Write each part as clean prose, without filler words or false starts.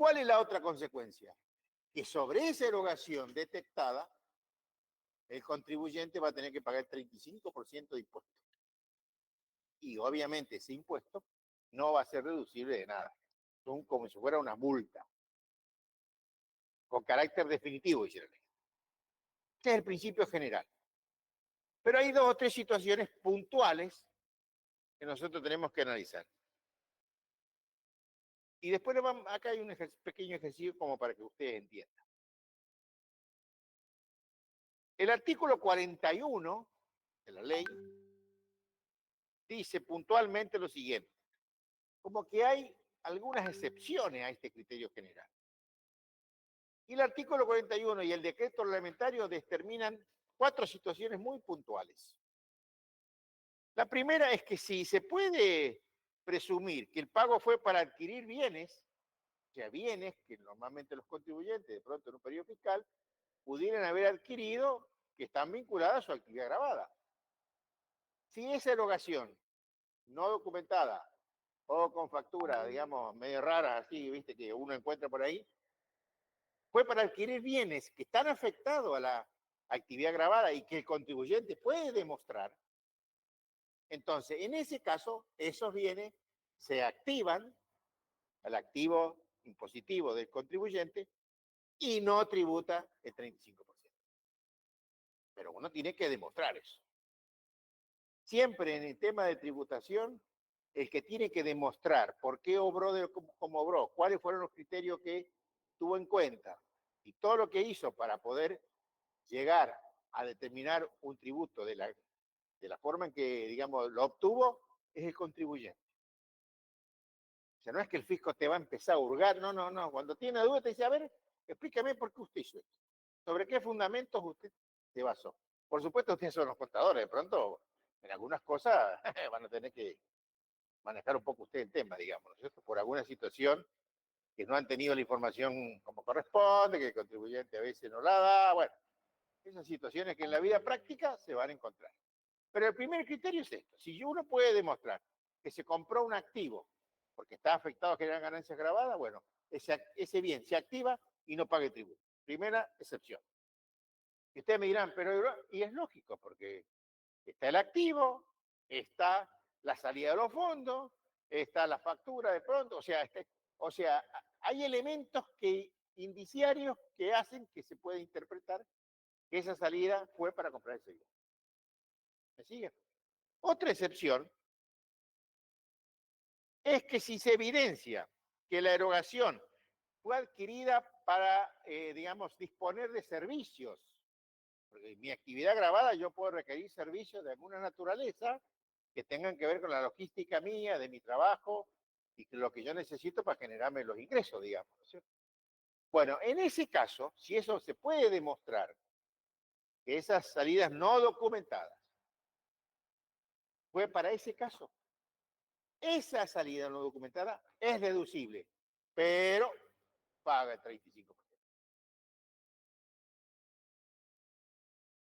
¿Cuál es la otra consecuencia? Que sobre esa erogación detectada, el contribuyente va a tener que pagar el 35% de impuesto. Y obviamente ese impuesto no va a ser deducible de nada. Son como si fuera una multa, con carácter definitivo, hicieron. Este es el principio general. Pero hay dos o tres situaciones puntuales que nosotros tenemos que analizar. Y después acá hay un pequeño ejercicio como para que ustedes entiendan. El artículo 41 de la ley dice puntualmente lo siguiente, como que hay algunas excepciones a este criterio general. Y el artículo 41 y el decreto reglamentario determinan 4 situaciones muy puntuales. La primera es que si se puede presumir que el pago fue para adquirir bienes, o sea, bienes que normalmente los contribuyentes, de pronto en un periodo fiscal, pudieran haber adquirido que están vinculadas a su actividad grabada. Si esa erogación no documentada o con factura, digamos, medio raras así, viste, que uno encuentra por ahí, fue para adquirir bienes que están afectados a la actividad grabada y que el contribuyente puede demostrar, entonces, en ese caso, esos bienes se activan al activo impositivo del contribuyente y no tributa el 35%. Pero uno tiene que demostrar eso. Siempre en el tema de tributación, el que tiene que demostrar por qué obró como obró, cuáles fueron los criterios que tuvo en cuenta y todo lo que hizo para poder llegar a determinar un tributo de la forma en que, digamos, lo obtuvo, es el contribuyente. O sea, no es que el fisco te va a empezar a hurgar, no, no, no. Cuando tiene duda te dice, a ver, explícame por qué usted hizo esto. ¿Sobre qué fundamentos usted se basó? Por supuesto, ustedes son los contadores, de pronto, en algunas cosas van a tener que manejar un poco usted el tema, digamos, ¿no es cierto? Por alguna situación que no han tenido la información como corresponde, que el contribuyente a veces no la da, bueno, esas situaciones que en la vida práctica se van a encontrar. Pero el primer criterio es esto, si uno puede demostrar que se compró un activo porque está afectado a generar ganancias grabadas, bueno, ese bien se activa y no paga el tributo. Primera excepción. Y ustedes me dirán, pero y es lógico, porque está el activo, está la salida de los fondos, está la factura de pronto, o sea, hay elementos indiciarios que hacen que se pueda interpretar que esa salida fue para comprar ese bien. ¿Me siguen? Otra excepción es que si se evidencia que la erogación fue adquirida para, digamos, disponer de servicios, porque en mi actividad grabada yo puedo requerir servicios de alguna naturaleza que tengan que ver con la logística mía, de mi trabajo, y lo que yo necesito para generarme los ingresos, digamos, ¿no es cierto? Bueno, en ese caso, si eso se puede demostrar, que esas salidas no documentadas fue para ese caso, esa salida no documentada es deducible, pero paga el 35%.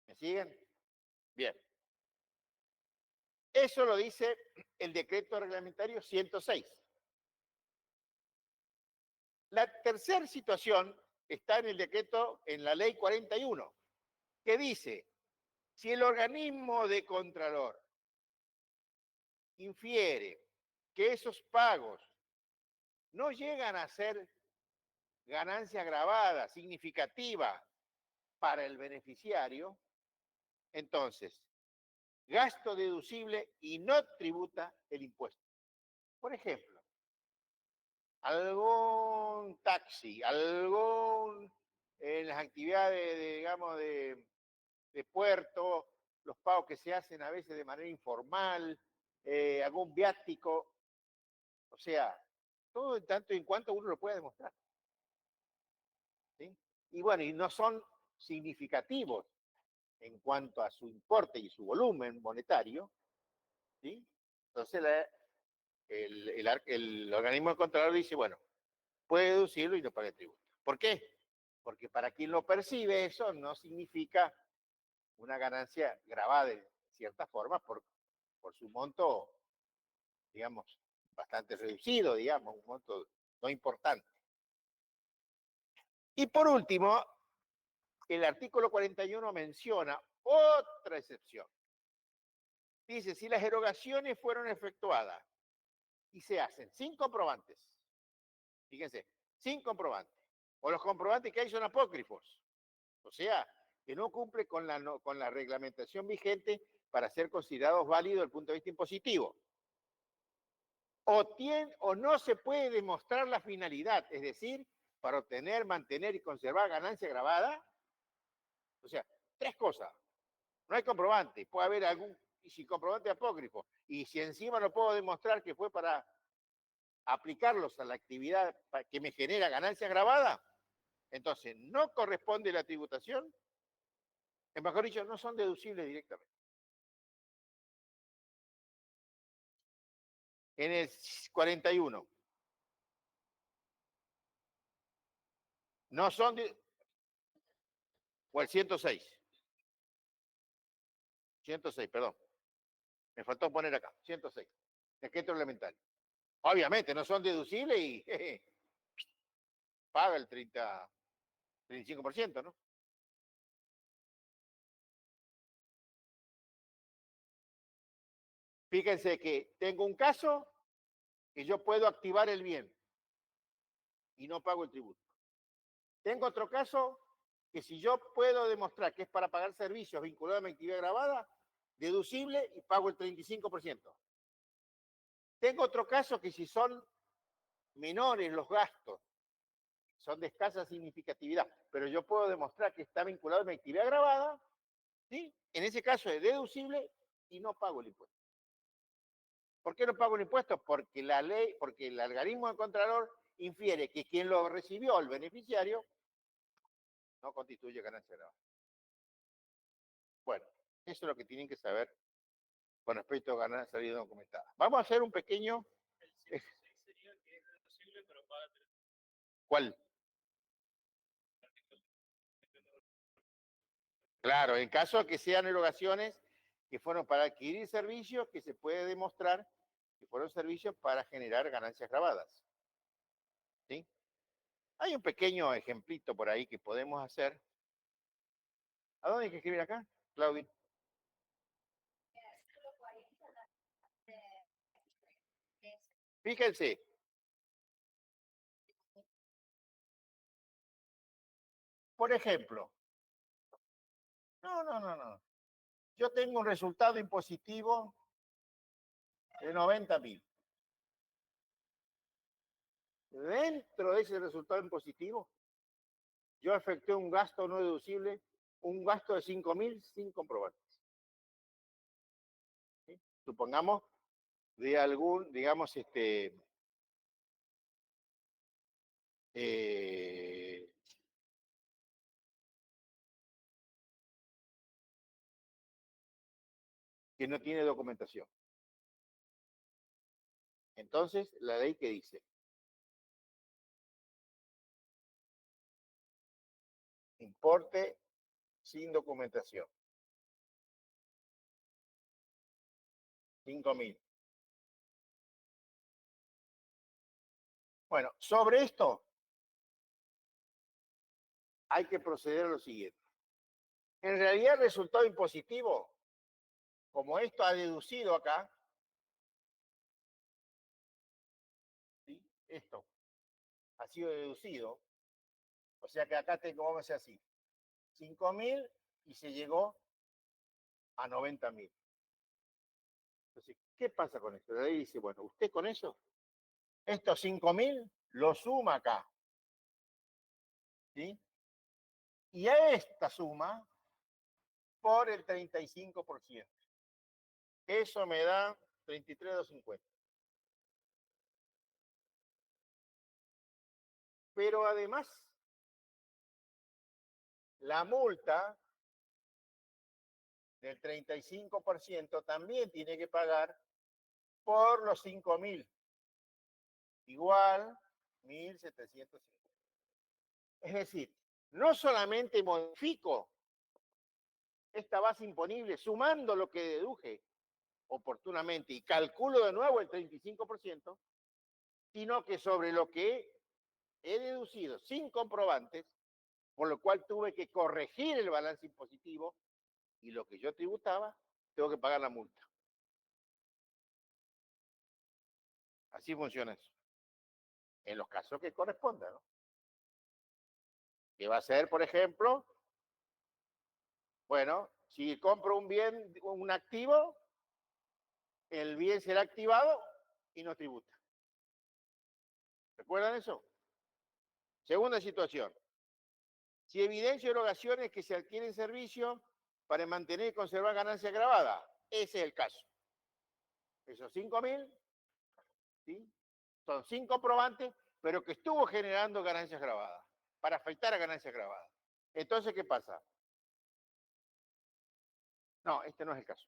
¿Me siguen? Bien. Eso lo dice el decreto reglamentario 106. La tercera situación está en el decreto, en la ley 41, que dice, si el organismo de contralor infiere que esos pagos no llegan a ser ganancia agravada, significativa para el beneficiario, entonces, gasto deducible y no tributa el impuesto. Por ejemplo, algún taxi, en las actividades, digamos, de puerto, los pagos que se hacen a veces de manera informal, algún viático, o sea, todo en tanto y en cuanto uno lo pueda demostrar. ¿Sí? Y bueno, y no son significativos en cuanto a su importe y su volumen monetario, ¿sí? Entonces el organismo de contralor dice, bueno, puede deducirlo y no paga el tributo. ¿Por qué? Porque para quien lo percibe eso no significa una ganancia grabada de cierta forma por su monto, digamos, bastante reducido, digamos, un monto no importante. Y por último, el artículo 41 menciona otra excepción. Dice, si las erogaciones fueron efectuadas y se hacen sin comprobantes, fíjense, sin comprobantes, o los comprobantes que hay son apócrifos, o sea, que no cumple con la reglamentación vigente para ser considerados válidos desde el punto de vista impositivo. O no se puede demostrar la finalidad, es decir, para obtener, mantener y conservar ganancia grabada. O sea, tres cosas. No hay comprobante, puede haber algún, y si comprobante apócrifo, y si encima no puedo demostrar que fue para aplicarlos a la actividad que me genera ganancia grabada, entonces no corresponde la tributación, mejor dicho, no son deducibles directamente. En el 41, no son, o el 106, 106, perdón, me faltó poner acá, 106, decreto reglamentario. Obviamente no son deducibles y paga el 35%, ¿no? Fíjense que tengo un caso que yo puedo activar el bien y no pago el tributo. Tengo otro caso que si yo puedo demostrar que es para pagar servicios vinculados a mi actividad grabada, deducible y pago el 35%. Tengo otro caso que si son menores los gastos, son de escasa significatividad, pero yo puedo demostrar que está vinculado a mi actividad grabada, ¿sí? En ese caso es deducible y no pago el impuesto. ¿Por qué no pago el impuesto? Porque la ley, porque el algoritmo del Contralor infiere que quien lo recibió, el beneficiario, no constituye ganancia grabada. Bueno, eso es lo que tienen que saber con respecto a ganancia salida documentada. Vamos a hacer un pequeño... El 106 sería que es deducible, pero paga... ¿Cuál? Claro, en caso de que sean erogaciones que fueron para adquirir servicios que se puede demostrar que fueron servicios para generar ganancias grabadas. ¿Sí? Hay un pequeño ejemplito por ahí que podemos hacer. ¿A dónde hay que escribir acá, Claudia? Fíjense. Por ejemplo, no. Yo tengo un resultado impositivo de 90.000. Dentro de ese resultado impositivo, yo efectué un gasto no deducible, un gasto de 5.000 sin comprobantes. ¿Sí? Supongamos de algún, digamos, que no tiene documentación. Entonces, la ley que dice, importe sin documentación, 5.000. Bueno, sobre esto hay que proceder a lo siguiente. En realidad, el resultado impositivo, como esto ha deducido acá, ¿sí? Esto ha sido deducido, o sea que acá tengo, vamos a hacer así, 5.000 y se llegó a 90.000. Entonces, ¿qué pasa con esto? La ley dice, bueno, usted con eso, estos 5.000 lo suma acá, ¿sí? Y a esta suma por el 35%. Eso me da 33.250. Pero además, la multa del 35% también tiene que pagar por los 5.000. Igual 1.750. Es decir, no solamente modifico esta base imponible sumando lo que deduje oportunamente y calculo de nuevo el 35%, sino que sobre lo que he deducido sin comprobantes, por lo cual tuve que corregir el balance impositivo y lo que yo tributaba, tengo que pagar la multa. Así funciona eso. En los casos que corresponda, ¿no? Que va a ser, por ejemplo, bueno, si compro un bien, un activo, el bien será activado y no tributa. ¿Recuerdan eso? Segunda situación. Si evidencio erogaciones que se adquieren servicio para mantener y conservar ganancia grabada, ese es el caso. Esos 5.000, ¿sí? Son 5 probantes, pero que estuvo generando ganancias grabadas, para afectar a ganancias grabadas. Entonces, ¿qué pasa? No, este no es el caso.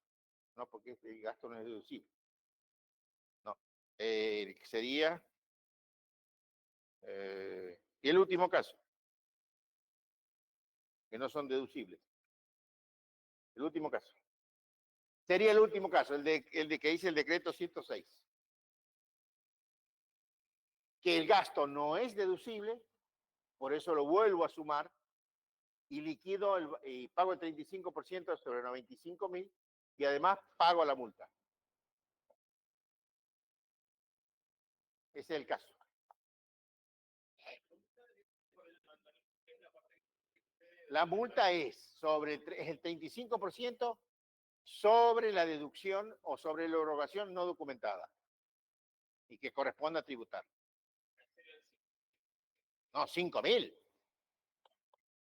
No, porque el gasto no es deducible. No. Sería y el último caso, que no son deducibles. El último caso. Sería el último caso, el de que dice el decreto 106. Que el gasto no es deducible, por eso lo vuelvo a sumar y liquido y pago el 35% sobre 95.000 y además pago la multa. Ese es el caso. La multa es sobre el 35% sobre la deducción o sobre la erogación no documentada y que corresponda a tributar. No, 5.000.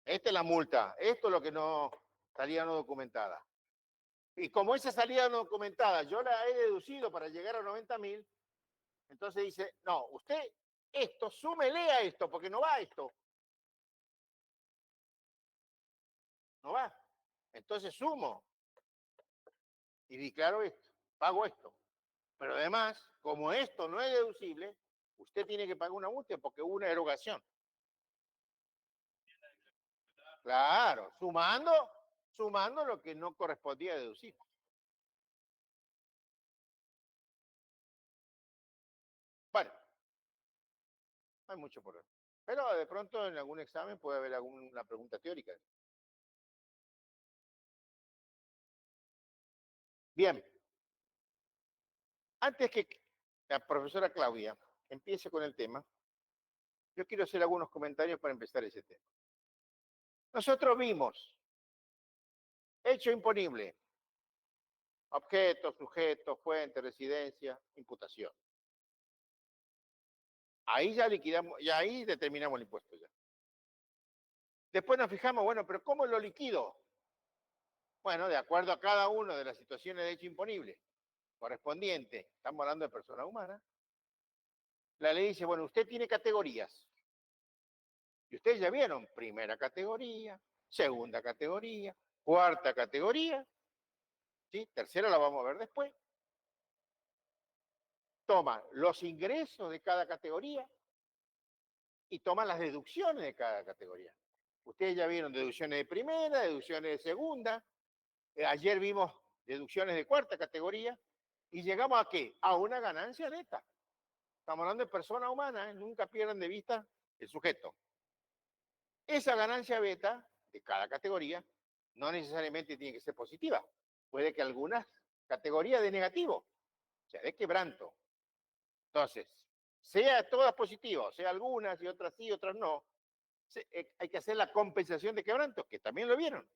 Esta es la multa. Esto es lo que no, salida no documentada. Y como esa salida no documentada yo la he deducido para llegar a 90.000, entonces dice, no, usted esto, súmele a esto, porque no va a esto. No va. Entonces sumo y declaro esto, pago esto. Pero además, como esto no es deducible, usted tiene que pagar una multa porque hubo una erogación. Claro, sumando lo que no correspondía a deducir. Bueno, no hay mucho por ver. Pero de pronto en algún examen puede haber alguna pregunta teórica. Bien, antes que la profesora Claudia empiece con el tema, yo quiero hacer algunos comentarios para empezar ese tema. Nosotros vimos hecho imponible, objeto, sujeto, fuente, residencia, imputación. Ahí ya liquidamos, ya ahí determinamos el impuesto ya. Después nos fijamos, bueno, pero ¿cómo lo liquido? Bueno, de acuerdo a cada una de las situaciones de hecho imponible correspondiente, estamos hablando de persona humana, la ley dice, bueno, usted tiene categorías. Y ustedes ya vieron, primera categoría, segunda categoría, cuarta categoría, ¿sí? Tercera la vamos a ver después. Toma los ingresos de cada categoría y toma las deducciones de cada categoría. Ustedes ya vieron deducciones de primera, deducciones de segunda. Ayer vimos deducciones de cuarta categoría y llegamos a ¿qué? A una ganancia neta. Estamos hablando de persona humana, ¿eh? Nunca pierdan de vista el sujeto. Esa ganancia beta de cada categoría no necesariamente tiene que ser positiva. Puede que algunas categorías de negativo, o sea, de quebranto. Entonces, sea todas positivas, sea algunas y otras sí, otras no, hay que hacer la compensación de quebranto, que también lo vieron.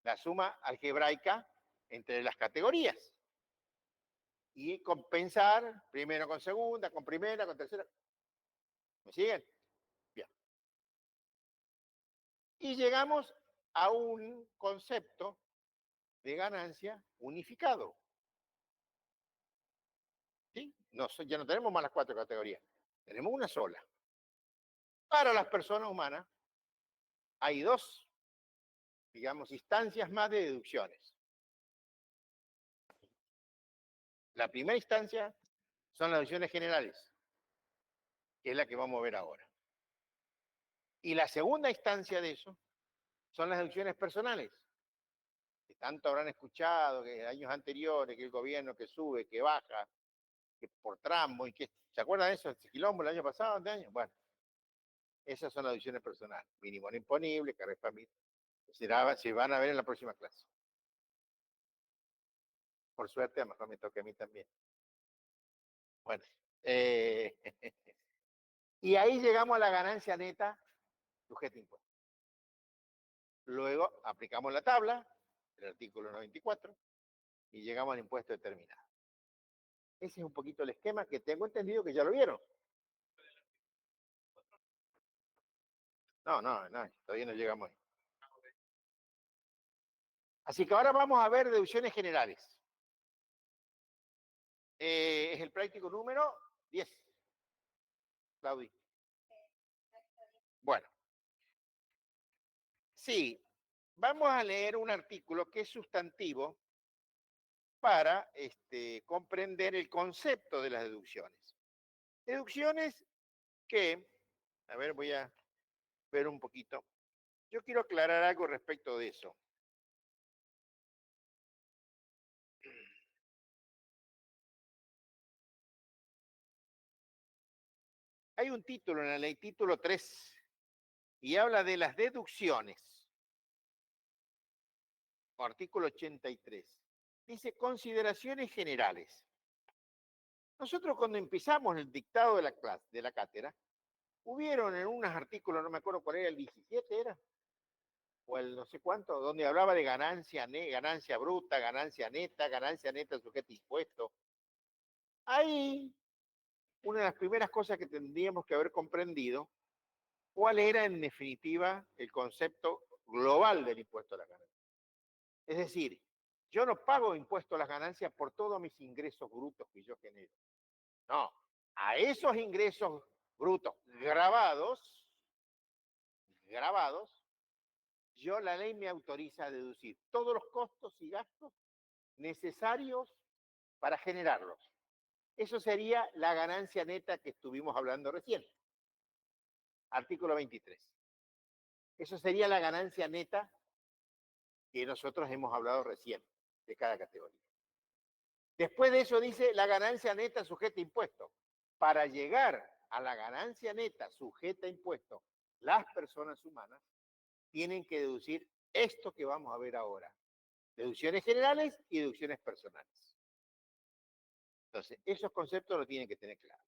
La suma algebraica entre las categorías. Y compensar primero con segunda, con primera, con tercera. ¿Me siguen? Bien. Y llegamos a un concepto de ganancia unificado. ¿Sí? No, ya no tenemos más las 4 categorías, tenemos una sola. Para las personas humanas hay 2, digamos, instancias más de deducciones. La primera instancia son las deducciones generales, que es la que vamos a ver ahora. Y la segunda instancia de eso son las deducciones personales, que tanto habrán escuchado, que en años anteriores, que el gobierno que sube, que baja, que por tramo, y que, ¿se acuerdan de eso? ¿El quilombo el año pasado, este año? Bueno, Esas son las deducciones personales. Mínimo no imponible, carga de familia. Se van a ver en la próxima clase. Por suerte, a lo mejor me toca a mí también. Bueno, y ahí llegamos a la ganancia neta sujeta a impuesto. Luego aplicamos la tabla, el artículo 94, y llegamos al impuesto determinado. Ese es un poquito el esquema que tengo entendido que ya lo vieron. No, todavía no llegamos ahí. Así que ahora vamos a ver deducciones generales. Es el práctico número 10. Claudia. Bueno. Sí, vamos a leer un artículo que es sustantivo para comprender el concepto de las deducciones. Deducciones que, a ver, voy a ver un poquito. Yo quiero aclarar algo respecto de eso. Hay un título en la ley, título 3, y habla de las deducciones. Artículo 83. Dice consideraciones generales. Nosotros cuando empezamos el dictado de la clase, de la cátedra, hubieron en unos artículos, no me acuerdo cuál era, el 17 era, o el no sé cuánto, donde hablaba de ganancia bruta, ganancia neta sujeta a impuesto. Ahí, una de las primeras cosas que tendríamos que haber comprendido, cuál era en definitiva el concepto global del impuesto a la ganancia. Es decir, yo no pago impuesto a las ganancias por todos mis ingresos brutos que yo genero. No, a esos ingresos brutos grabados, yo la ley me autoriza a deducir todos los costos y gastos necesarios para generarlos. Eso sería la ganancia neta que estuvimos hablando recién. Artículo 23. Eso sería la ganancia neta que nosotros hemos hablado recién de cada categoría. Después de eso dice la ganancia neta sujeta a impuesto. Para llegar a la ganancia neta sujeta a impuesto, las personas humanas tienen que deducir esto que vamos a ver ahora. Deducciones generales y deducciones personales. Entonces, esos conceptos lo tienen que tener claro.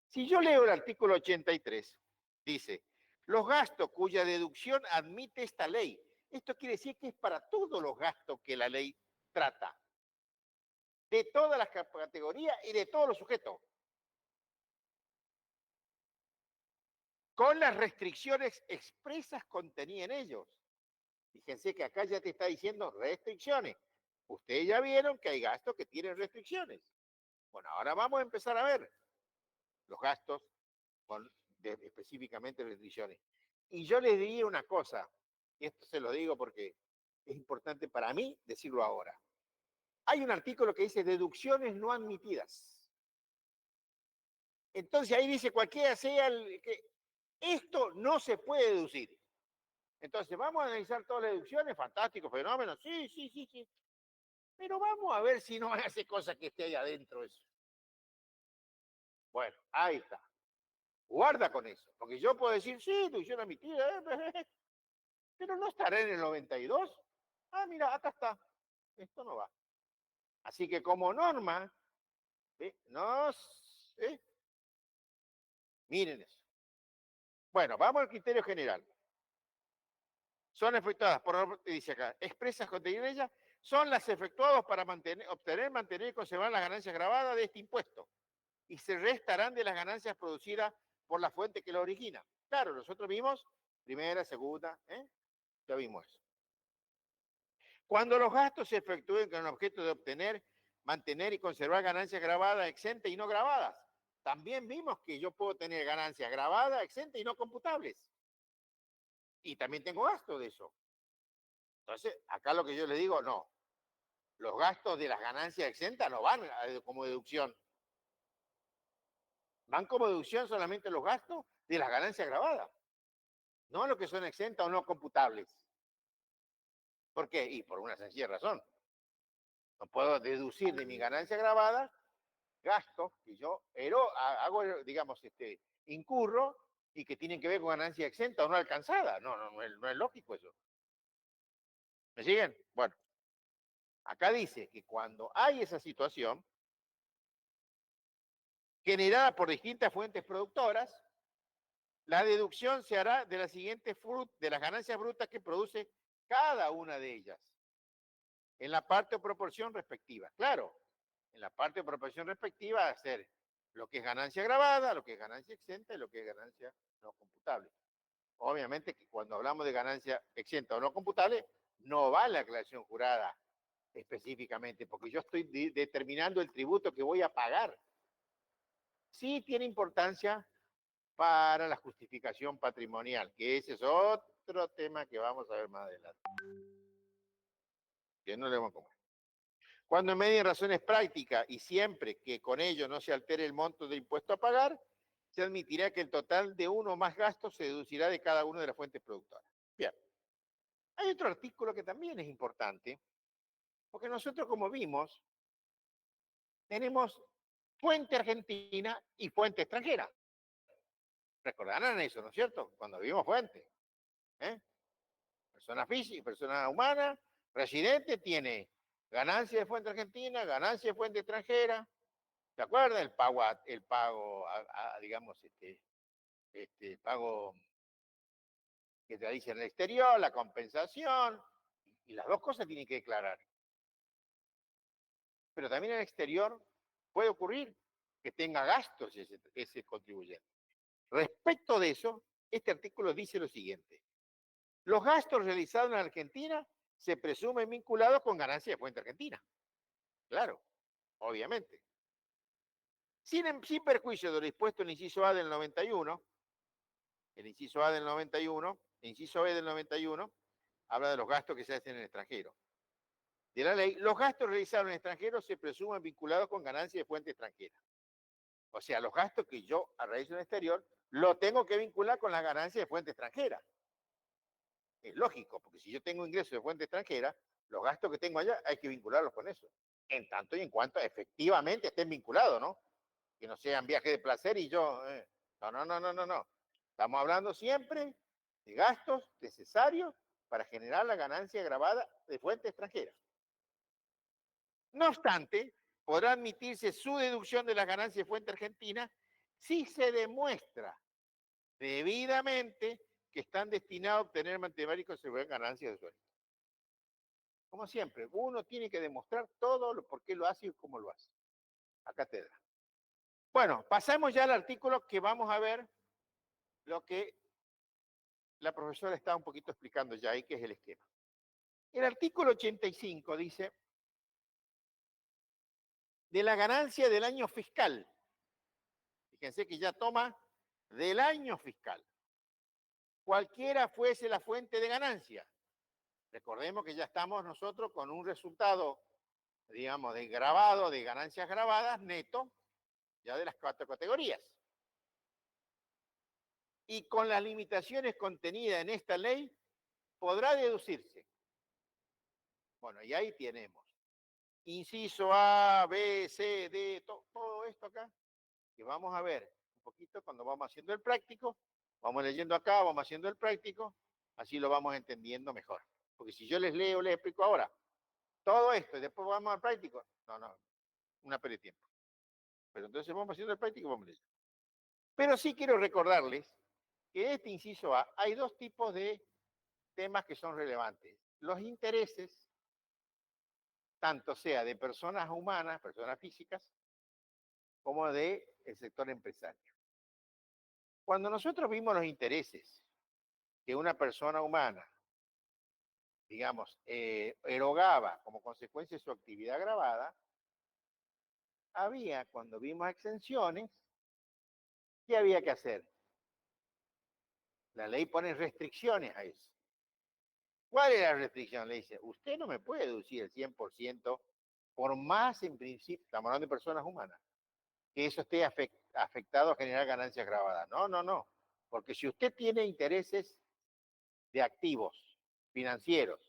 Si yo leo el artículo 83, dice, los gastos cuya deducción admite esta ley. Esto quiere decir que es para todos los gastos que la ley trata. De todas las categorías y de todos los sujetos. Con las restricciones expresas contenidas en ellos. Fíjense que acá ya te está diciendo restricciones. Ustedes ya vieron que hay gastos que tienen restricciones. Bueno, ahora vamos a empezar a ver los gastos con específicamente restricciones. Y yo les diría una cosa, y esto se lo digo porque es importante para mí decirlo ahora. Hay un artículo que dice deducciones no admitidas. Entonces ahí dice cualquiera sea que esto no se puede deducir. Entonces vamos a analizar todas las deducciones, fantástico, fenómeno, sí. Pero vamos a ver si no hace cosas que esté ahí adentro eso. Bueno, ahí está. Guarda con eso, porque yo puedo decir, sí, deducción admitida, pero no estará en el 92. Ah, mira, acá está. Esto no va. Así que como norma, miren eso. Bueno, vamos al criterio general. Son efectuadas por, dice acá, expresas contenidas en ella, son las efectuadas para obtener, mantener y conservar las ganancias grabadas de este impuesto y se restarán de las ganancias producidas por la fuente que lo origina. Claro, nosotros vimos primera, segunda, ya vimos eso. Cuando los gastos se efectúen con el objeto de obtener, mantener y conservar ganancias grabadas, exentas y no grabadas, también vimos que yo puedo tener ganancias grabadas, exentas y no computables. Y también tengo gastos de eso. Entonces, acá lo que yo les digo, no. Los gastos de las ganancias exentas no van como deducción. Van como deducción solamente los gastos de las ganancias grabadas. No los que son exentas o no computables. ¿Por qué? Y por una sencilla razón. No puedo deducir de mi ganancia grabada gastos que yo hago, digamos, incurro y que tienen que ver con ganancia exenta o no alcanzada. No es lógico eso. ¿Me siguen? Bueno, acá dice que cuando hay esa situación generada por distintas fuentes productoras, la deducción se hará de de las ganancias brutas que produce cada una de ellas, en la parte o proporción respectiva. Claro, en la parte o proporción respectiva hacer lo que es ganancia grabada, lo que es ganancia exenta y lo que es ganancia no computable. Obviamente que cuando hablamos de ganancia exenta o no computable, no va la aclaración jurada específicamente, porque yo estoy determinando el tributo que voy a pagar. Sí tiene importancia para la justificación patrimonial, que ese es otro tema que vamos a ver más adelante. Que no le vamos a comer. Cuando en medien razones prácticas y siempre que con ello no se altere el monto de impuesto a pagar, se admitirá que el total de uno o más gastos se deducirá de cada una de las fuentes productoras. Bien. Hay otro artículo que también es importante, porque nosotros, como vimos, tenemos fuente argentina y fuente extranjera. Recordarán eso, ¿no es cierto? Cuando vimos fuente. ¿Eh? Persona física, persona humana, residente, tiene ganancia de fuente argentina, ganancia de fuente extranjera. ¿Se acuerdan? Digamos, pago que te dice en el exterior, la compensación, y las dos cosas tienen que declarar. Pero también en el exterior puede ocurrir que tenga gastos ese contribuyente. Respecto de eso, este artículo dice lo siguiente. Los gastos realizados en Argentina se presumen vinculados con ganancia de fuente argentina. Claro, obviamente. Sin perjuicio de lo dispuesto en el inciso A del 91, el inciso A del 91, el inciso B del 91, habla de los gastos que se hacen en el extranjero. De la ley, los gastos realizados en el extranjero se presumen vinculados con ganancia de fuente extranjera. O sea, los gastos que yo realizo en el exterior, lo tengo que vincular con las ganancias de fuente extranjera. Es lógico, porque si yo tengo ingresos de fuente extranjera, los gastos que tengo allá hay que vincularlos con eso. En tanto y en cuanto efectivamente estén vinculados, ¿no? Que no sean viajes de placer y yo... No. Estamos hablando siempre de gastos necesarios para generar la ganancia grabada de fuente extranjera. No obstante, podrá admitirse su deducción de las ganancias de fuente argentina si se demuestra debidamente que están destinados a obtener matemáticos sobre ganancias de sueldo. Como siempre, uno tiene que demostrar todo por qué lo hace y cómo lo hace. A cátedra. Bueno, pasamos ya al artículo que vamos a ver lo que la profesora está un poquito explicando ya ahí, que es el esquema. El artículo 85 dice, de la ganancia del año fiscal. Fíjense que ya toma del año fiscal. Cualquiera fuese la fuente de ganancia. Recordemos que ya estamos nosotros con un resultado, digamos, de grabado, de ganancias grabadas, neto, ya de las 4 categorías. Y con las limitaciones contenidas en esta ley, podrá deducirse. Bueno, y ahí tenemos inciso A, B, C, D, todo esto acá, que vamos a ver un poquito cuando vamos haciendo el práctico, vamos leyendo acá, vamos haciendo el práctico, así lo vamos entendiendo mejor. Porque si yo les leo, les explico ahora todo esto y después vamos al práctico, no, una pérdida de tiempo. Pero entonces vamos haciendo el práctico y vamos leyendo. Pero sí quiero recordarles que en este inciso A hay dos tipos de temas que son relevantes. Los intereses, tanto sea de personas humanas, personas físicas, como del sector empresario. Cuando nosotros vimos los intereses que una persona humana, digamos, erogaba como consecuencia de su actividad grabada, cuando vimos exenciones, ¿qué había que hacer? La ley pone restricciones a eso. ¿Cuál es la restricción? Le dice, usted no me puede deducir el 100% por más en principio, estamos hablando de personas humanas, que eso esté afectado a generar ganancias grabadas. No. Porque si usted tiene intereses de activos financieros,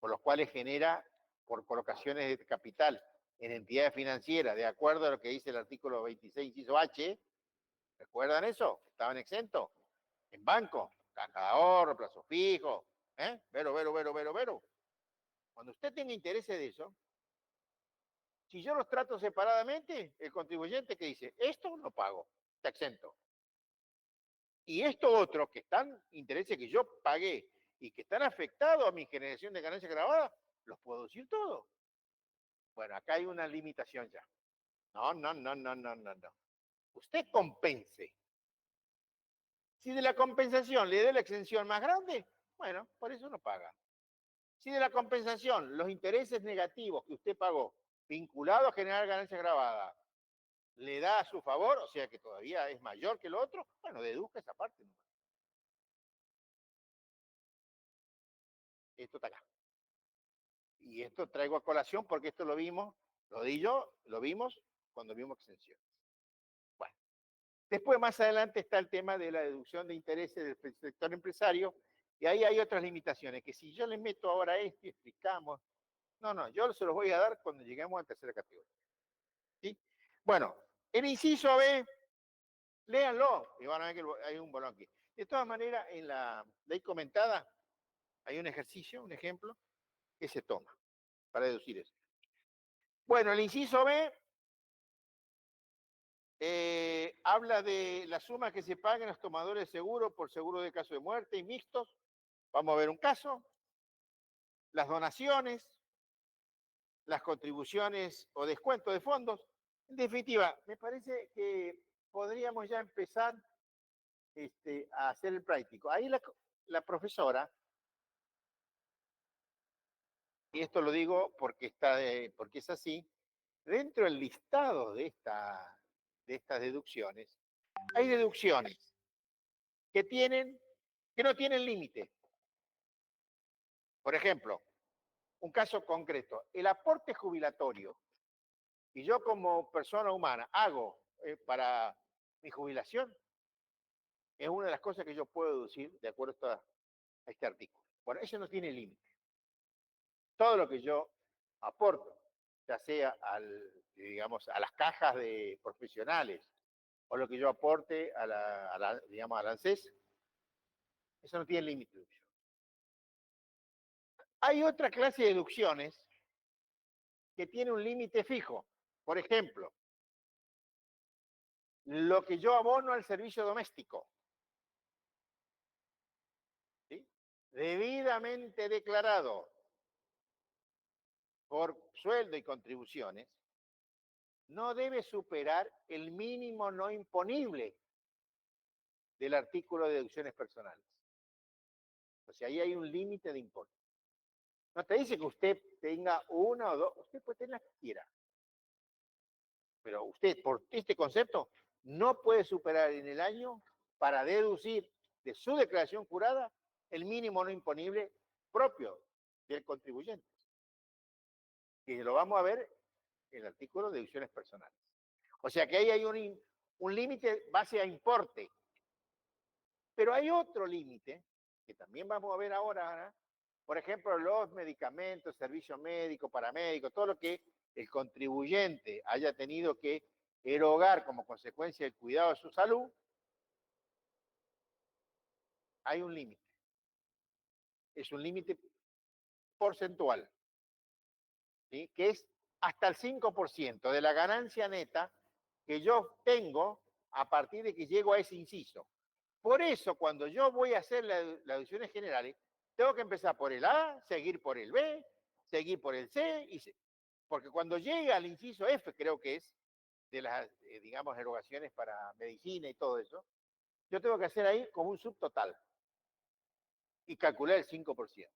por los cuales genera por colocaciones de capital en entidades financieras, de acuerdo a lo que dice el artículo 26, inciso H, ¿Recuerdan eso? Estaban exentos. En banco, caja de ahorro, plazo fijo, vero, vero, vero, vero, vero. Cuando usted tenga intereses de eso, si yo los trato separadamente, el contribuyente que dice, esto no pago, está exento. Y esto otro, que están intereses que yo pagué y que están afectados a mi generación de ganancias grabadas, los puedo decir todo. Bueno, acá hay una limitación ya. No, no, no, no, no, no, no. Usted compense. Si de la compensación le dé la exención más grande, bueno, por eso no paga. Si de la compensación los intereses negativos que usted pagó, vinculados a generar ganancias grabadas, le da a su favor, o sea que todavía es mayor que el otro, bueno, deduzca esa parte. Esto está acá. Y esto traigo a colación porque esto lo vimos, lo di yo, lo vimos cuando vimos exención. Bueno, después más adelante está el tema de la deducción de intereses del sector empresario, y ahí hay otras limitaciones, que si yo les meto ahora esto y explicamos, no, yo se los voy a dar cuando lleguemos a tercera categoría. ¿Sí? Bueno, el inciso B, léanlo, y van a ver que hay un bolón aquí. De todas maneras, en la ley comentada hay un ejercicio, un ejemplo, que se toma para deducir eso. Bueno, el inciso B habla de la suma que se pagan los tomadores de seguro por seguro de caso de muerte y mixtos. Vamos a ver un caso. Las donaciones, las contribuciones o descuento de fondos. En definitiva, me parece que podríamos ya empezar a hacer el práctico. Ahí la profesora, y esto lo digo porque, porque es así, dentro del listado de estas deducciones, hay deducciones que no tienen límite. Por ejemplo, un caso concreto, el aporte jubilatorio, y yo como persona humana hago para mi jubilación, es una de las cosas que yo puedo deducir de acuerdo a este artículo. Bueno, eso no tiene límite. Todo lo que yo aporto, ya sea digamos, a las cajas de profesionales o lo que yo aporte digamos, al ANSES, eso no tiene límite. Hay otra clase de deducciones que tiene un límite fijo. Por ejemplo, lo que yo abono al servicio doméstico, ¿sí? Debidamente declarado por sueldo y contribuciones, no debe superar el mínimo no imponible del artículo de deducciones personales. O sea, ahí hay un límite de impuesto. No te dice que usted tenga una o dos, usted puede tener las que quiera. Pero usted, por este concepto, no puede superar en el año para deducir de su declaración jurada el mínimo no imponible propio del contribuyente. Y lo vamos a ver en el artículo de deducciones personales. O sea que ahí hay un límite base a importe. Pero hay otro límite, que también vamos a ver ahora, por ejemplo, los medicamentos, servicio médico, paramédico, todo lo que el contribuyente haya tenido que erogar como consecuencia del cuidado de su salud, hay un límite. Es un límite porcentual, ¿sí? Que es hasta el 5% de la ganancia neta que yo tengo a partir de que llego a ese inciso. Por eso, cuando yo voy a hacer las deducciones generales, tengo que empezar por el A, seguir por el B, seguir por el C, porque cuando llega al inciso F, creo que es, de las, digamos, erogaciones para medicina y todo eso, yo tengo que hacer ahí como un subtotal y calcular el 5%.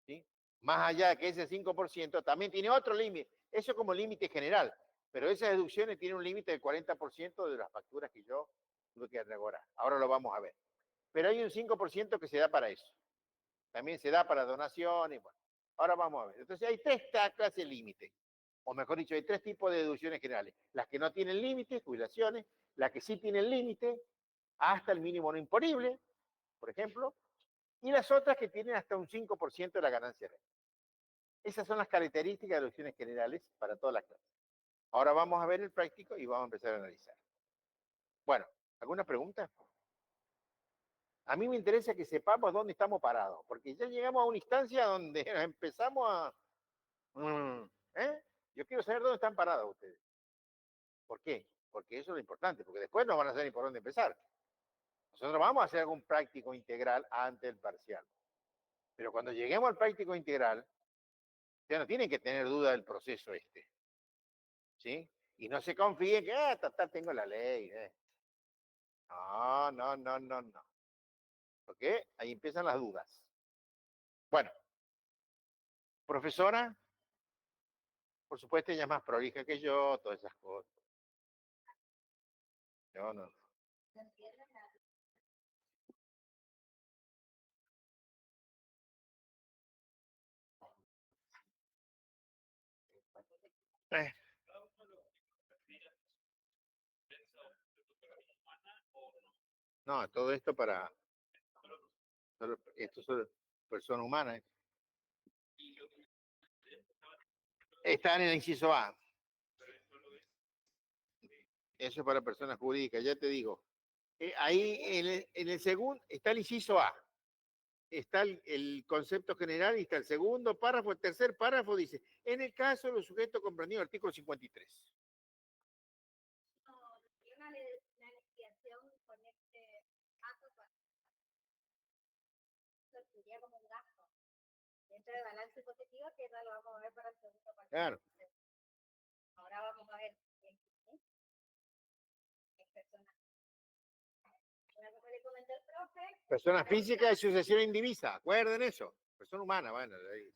¿Sí? Más allá de que ese 5% también tiene otro límite, eso como límite general, pero esas deducciones tienen un límite del 40% de las facturas que yo tuve que regorar. Ahora lo vamos a ver. Pero hay un 5% que se da para eso. También se da para donaciones. Bueno, ahora vamos a ver. Entonces hay tres clases de límite. O mejor dicho, hay tres tipos de deducciones generales. Las que no tienen límite, jubilaciones. Las que sí tienen límite, hasta el mínimo no imponible, por ejemplo. Y las otras que tienen hasta un 5% de la ganancia neta. Esas son las características de deducciones generales para todas las clases. Ahora vamos a ver el práctico y vamos a empezar a analizar. Bueno, ¿alguna pregunta? A mí me interesa que sepamos dónde estamos parados, porque ya llegamos a una instancia donde empezamos a... ¿eh? Yo quiero saber dónde están parados ustedes. ¿Por qué? Porque eso es lo importante, porque después nos van a saber ni por dónde empezar. Nosotros vamos a hacer algún práctico integral antes del parcial. Pero cuando lleguemos al práctico integral, ya no tienen que tener duda del proceso este. ¿Sí? Y no se confíen que, tengo la ley. No, no, no, no, no. Porque ahí empiezan las dudas. Bueno, profesora, por supuesto, ella es más prolija que yo, todas esas cosas. Yo no. Eh, no, todo esto para... Esto es persona humana. Están en el inciso A. Eso es para personas jurídicas, ya te digo. Ahí en el segundo está el inciso A. Está el concepto general y está el segundo párrafo. El tercer párrafo dice, en el caso de los sujetos comprendidos, artículo 53. Dentro de balance positivo, que eso lo vamos a ver para el segundo partido. Claro. Ahora vamos a ver personas. Una cosa le comentó el profe. Persona física de sucesión indivisa, acuerden eso. Persona humana, bueno. Ahí.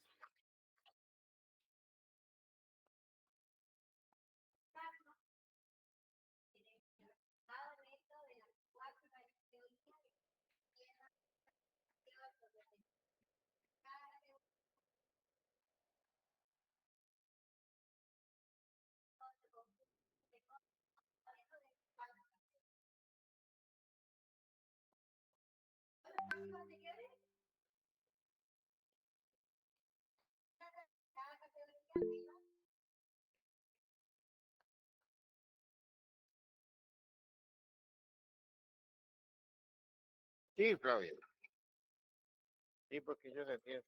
Sí, Claudia. Sí, porque yo no entiendo.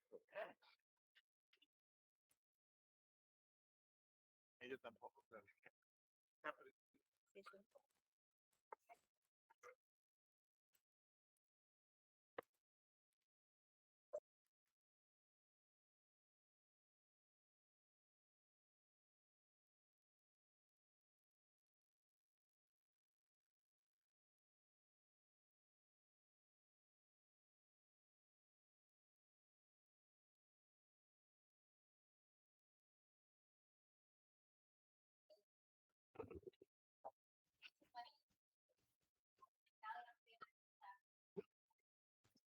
Yo tampoco, claro. Sí, sí.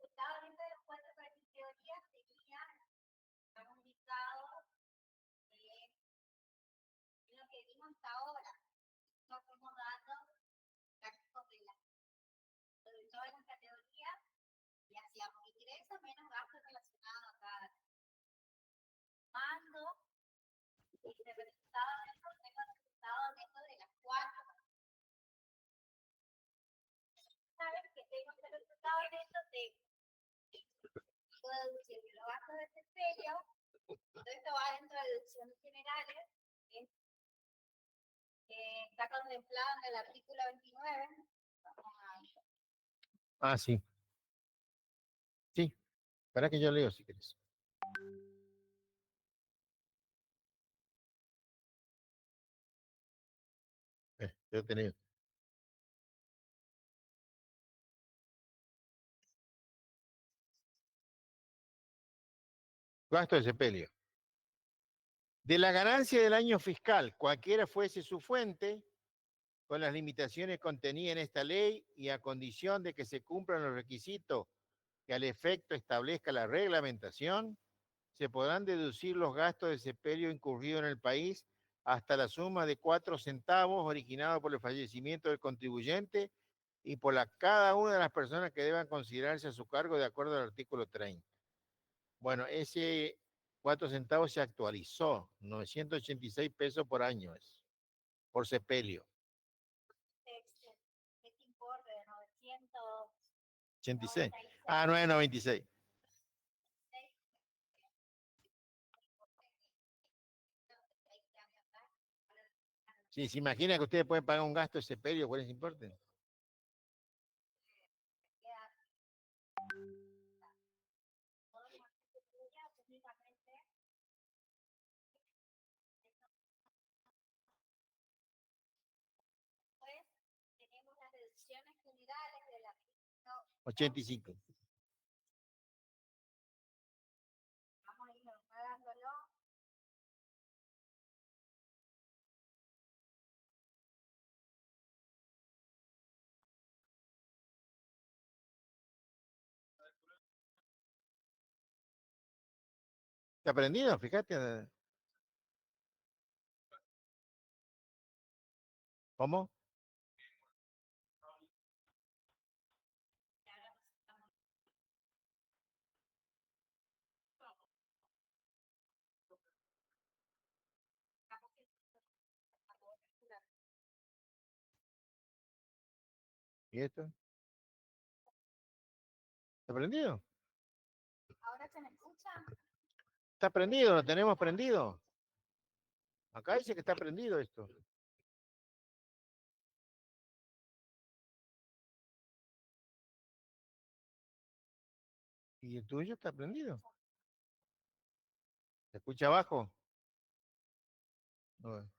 Estaba dentro de los cuatro teorías, tenía comunicado lo que vimos hasta ahora. No fuimos dando prácticos de todas las categorías y hacíamos ingresos menos gastos relacionados a cada mando y se resultaba dentro de las cuatro. Sabes que tengo el resultado neto de deducir los gastos de desempeño. Todo esto va dentro de deducciones generales. Está contemplado en el artículo 29. Ah, sí. Sí. Para que yo leo si quieres. Yo tenía. Gasto de sepelio. De la ganancia del año fiscal, cualquiera fuese su fuente, con las limitaciones contenidas en esta ley y a condición de que se cumplan los requisitos que al efecto establezca la reglamentación, se podrán deducir los gastos de sepelio incurridos en el país hasta la suma de 4 centavos originados por el fallecimiento del contribuyente y por cada una de las personas que deban considerarse a su cargo de acuerdo al artículo 30. Bueno, ese 4 centavos se actualizó, 986 pesos por año es, por sepelio. 86. Ah, 996. Sí, se imagina que ustedes pueden pagar un gasto de ese periodo, ¿cuál es el importe? Tenemos las deducciones generales del artículo 85. vamos a ir pagándolo. ¿Está aprendido? Fíjate. ¿Cómo? ¿Y esto? ¿Está prendido? ¿Ahora se me escucha? ¿Está prendido? ¿Lo tenemos prendido? Acá dice que está prendido esto. ¿Y el tuyo está prendido? ¿Se escucha abajo? No.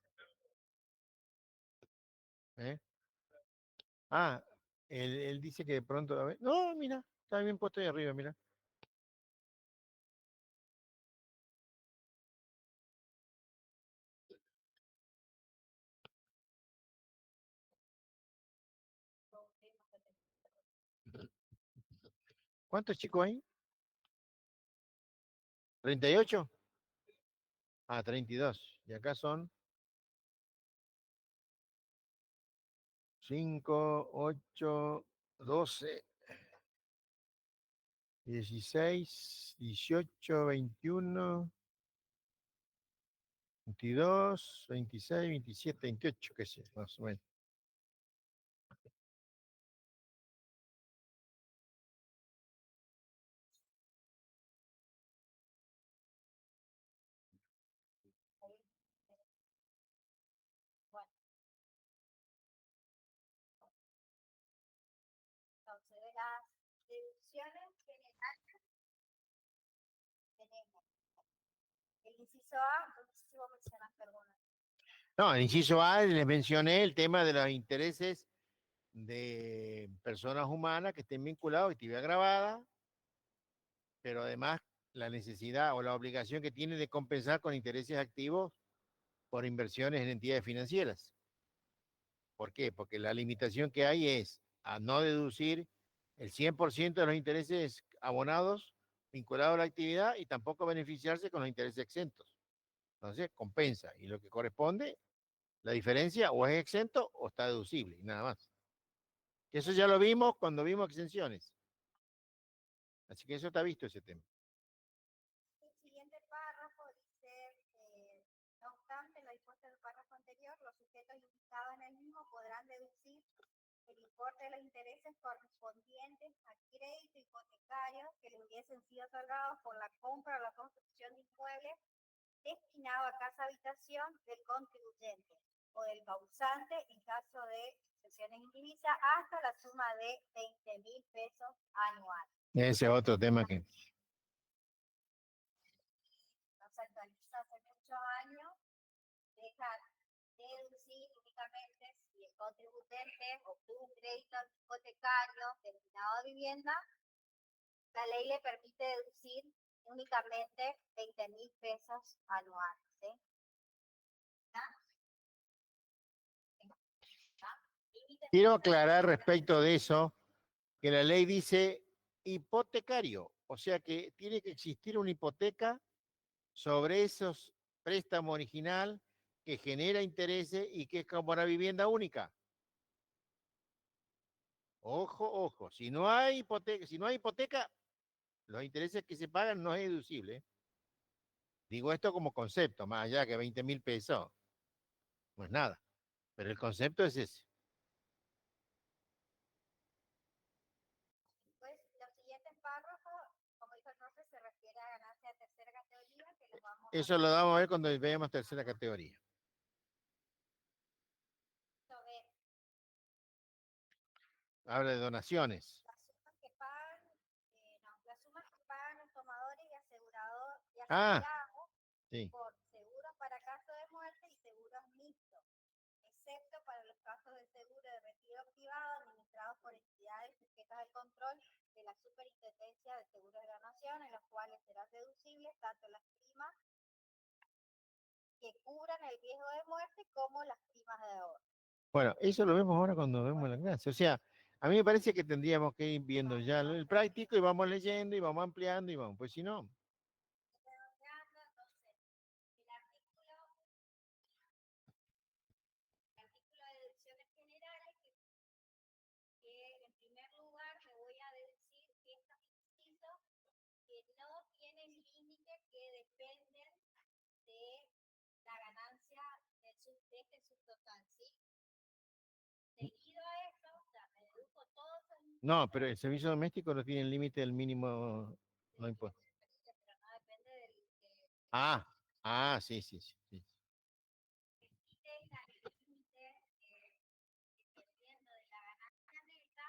¿Eh? Ah, él dice que de pronto... a ver, no, mira, está bien puesto ahí arriba, mira. ¿Cuántos chicos hay? ¿38? Ah, 32. Y acá son 5, 8, 12, 16, 18, 21, 22, 26, 27, 28, qué sé, más o menos. Bueno, entonces de las deducciones generales tenemos el inciso A, no sé si vos mencionaste alguna. No, en inciso A les mencioné el tema de los intereses de personas humanas que estén vinculados a actividad grabada, pero además la necesidad o la obligación que tiene de compensar con intereses activos por inversiones en entidades financieras. ¿Por qué? Porque la limitación que hay es a no deducir el 100% de los intereses abonados vinculados a la actividad y tampoco beneficiarse con los intereses exentos. Entonces, compensa. Y lo que corresponde, la diferencia o es exento o está deducible, y nada más. Eso ya lo vimos cuando vimos exenciones. Así que eso está visto ese tema. El siguiente párrafo dice, no obstante, lo dispuesto en el párrafo anterior, los sujetos indicados en el mismo podrán deducir el importe de los intereses correspondientes a crédito hipotecario que le hubiesen sido otorgados por la compra o la construcción de inmuebles destinado a casa habitación del contribuyente o del causante en caso de sesiones indivisas hasta la suma de 20.000 pesos anuales. Ese es otro tema que... No se actualiza hace muchos años, deja de deducir únicamente si el contribuyente obtuvo un crédito hipotecario destinado a vivienda, la ley le permite deducir únicamente 20.000 pesos anuales. ¿Sí? Quiero aclarar respecto de eso, que la ley dice hipotecario, o sea que tiene que existir una hipoteca sobre esos préstamos original que genera intereses y que es como una vivienda única. Ojo, ojo, si no hay hipoteca, los intereses que se pagan no es deducible. Digo esto como concepto, más allá que 20.000 pesos, no es nada. Pero el concepto es ese. Pues los vamos Eso lo vamos a ver cuando veamos tercera categoría. a ver. Habla de donaciones. Las sumas que pagan, no, las sumas que pagan los tomadores y Ah, asegurados sí. por seguros para casos de muerte y seguros mixtos, excepto para los casos de seguro de retiro privado administrados por entidades sujetas al control de la Superintendencia de Seguros de la Nación, en los cuales serán deducibles tanto las primas que cubran el riesgo de muerte como las primas de ahorro. Bueno, eso lo vemos ahora cuando vemos la clase. O sea, a mí me parece que tendríamos que ir viendo ya el práctico y vamos leyendo y vamos ampliando y vamos. Pues si no, Entonces, el artículo de deducciones generales, que en primer lugar me voy a decir que estos incisos que no tienen límite, que dependen de la ganancia de este subtotal, ¿sí? Seguido a eso, o sea, me dedujo todos esos no, pero el servicio doméstico no tiene el límite del mínimo, no importa. pero no depende Ah, ah, sí, sí, sí, sí. que tenga el límite dependiendo de la ganancia neta,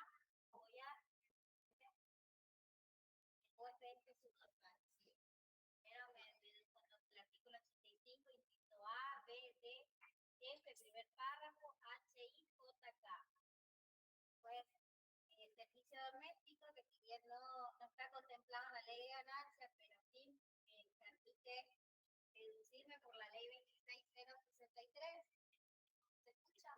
voy a después de este subtotal, ¿sí? Pero me dedujo entonces el artículo 85, inciso A, B, D, F, primer párrafo, H, I, J, K. Pues el servicio doméstico, que si bien no está contemplado en la ley de ganancias, pero sí permite deducirme por la ley 26063. ¿Se escucha?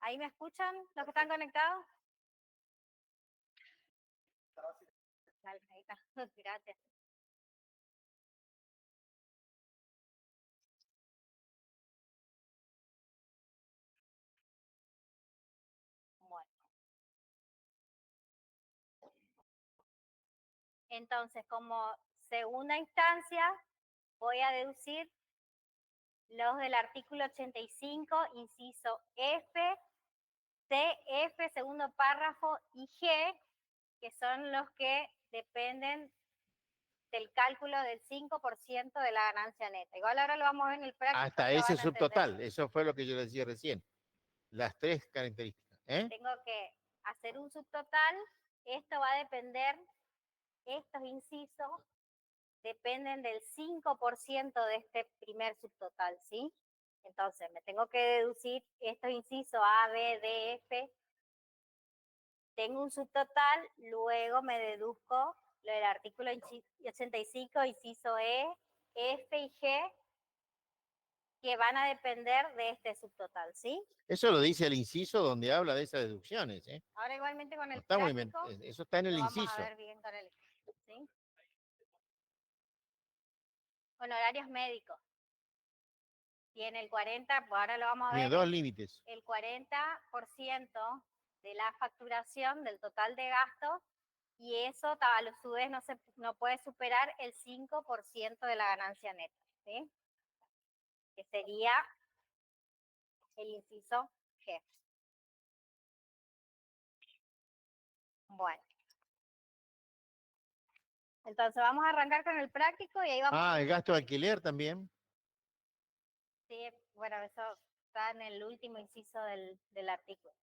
¿Ahí me escuchan los que están conectados? Dale, ahí está. Gracias. Bueno. Entonces, como segunda instancia, voy a deducir los del artículo 85, inciso F, C, F, segundo párrafo y G, que son los que dependen del cálculo del 5% de la ganancia neta. Igual ahora lo vamos a ver en el práctico. Hasta ese subtotal, eso fue lo que yo decía recién. Las tres características. Tengo que hacer un subtotal, esto va a depender, estos incisos dependen del 5% de este primer subtotal, ¿sí? Entonces, me tengo que deducir estos incisos A, B, D, F. Tengo un subtotal, luego me deduzco lo del artículo 85, inciso E, F y G, que van a depender de este subtotal, ¿sí? Eso lo dice el inciso donde habla de esas deducciones. Ahora igualmente con el No está práctico, eso está en el lo vamos inciso. a ver bien con el, ¿sí? Honorarios médicos. Tiene el 40, pues ahora lo vamos a Tiene ver. dos límites. El 40% de la facturación del total de gastos, y eso a su vez no puede superar el 5% de la ganancia neta, ¿sí? Que sería el inciso G. Bueno. Entonces vamos a arrancar con el práctico y ahí vamos. Ah, el gasto de alquiler también. Sí, bueno, eso está en el último inciso del artículo.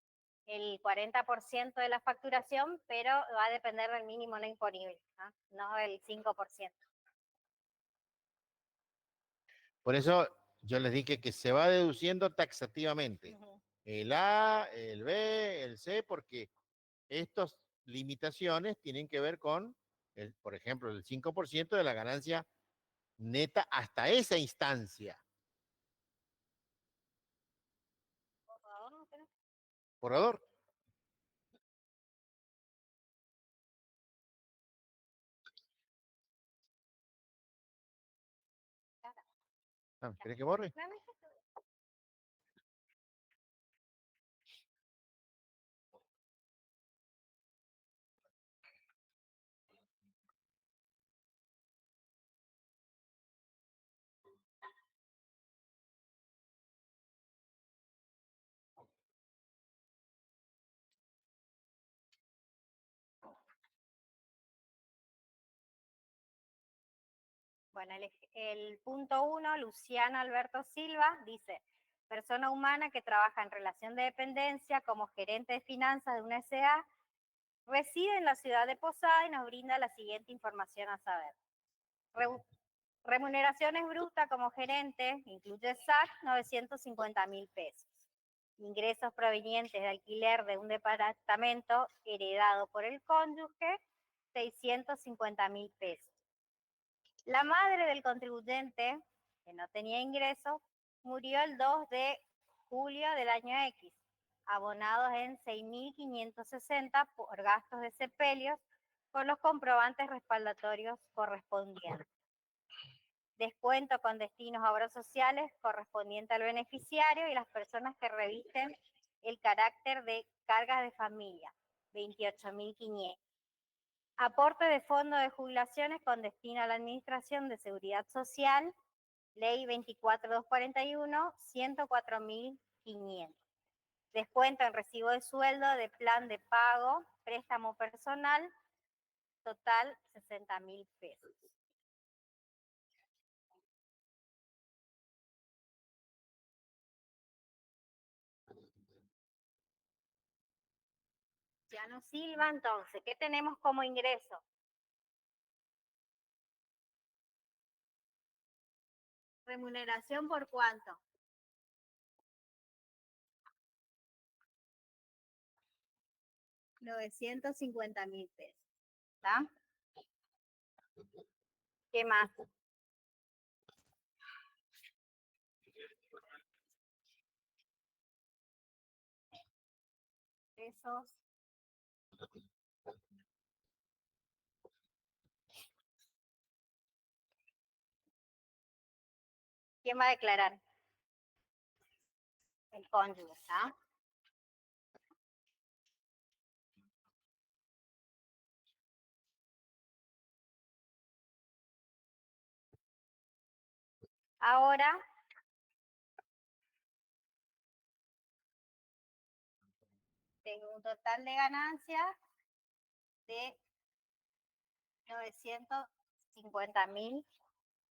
El 40% de la facturación, pero va a depender del mínimo no imponible, no del 5%. Por eso yo les dije que se va deduciendo taxativamente. El A, el B, el C, porque estas limitaciones tienen que ver con, por ejemplo, el 5% de la ganancia neta hasta esa instancia. Borrador. ¿Querés que borre? Bueno, el punto 1, Luciano Alberto Silva, dice, persona humana que trabaja en relación de dependencia como gerente de finanzas de una SA, reside en la ciudad de Posada y nos brinda la siguiente información a saber. Remuneraciones brutas como gerente, incluye SAC, 950.000 pesos. Ingresos provenientes de alquiler de un departamento heredado por el cónyuge, 650.000 pesos. La madre del contribuyente, que no tenía ingresos, murió el 2 de julio del año X, abonados en 6.560 por gastos de sepelios con los comprobantes respaldatorios correspondientes. Descuento con destinos a obras sociales correspondiente al beneficiario y las personas que revisten el carácter de cargas de familia, 28.500. Aporte de fondo de jubilaciones con destino a la Administración de Seguridad Social, Ley 24241, 104.500. Descuento en recibo de sueldo de plan de pago, préstamo personal, total 60.000 pesos. Ya no Silva, entonces, ¿qué tenemos como ingreso? ¿Remuneración por cuánto? $950.000 pesos. ¿Está? ¿Qué más? Pesos. ¿Quién va a declarar? El cónyuge, ¿ah? Ahora tengo un total de ganancias de 950.000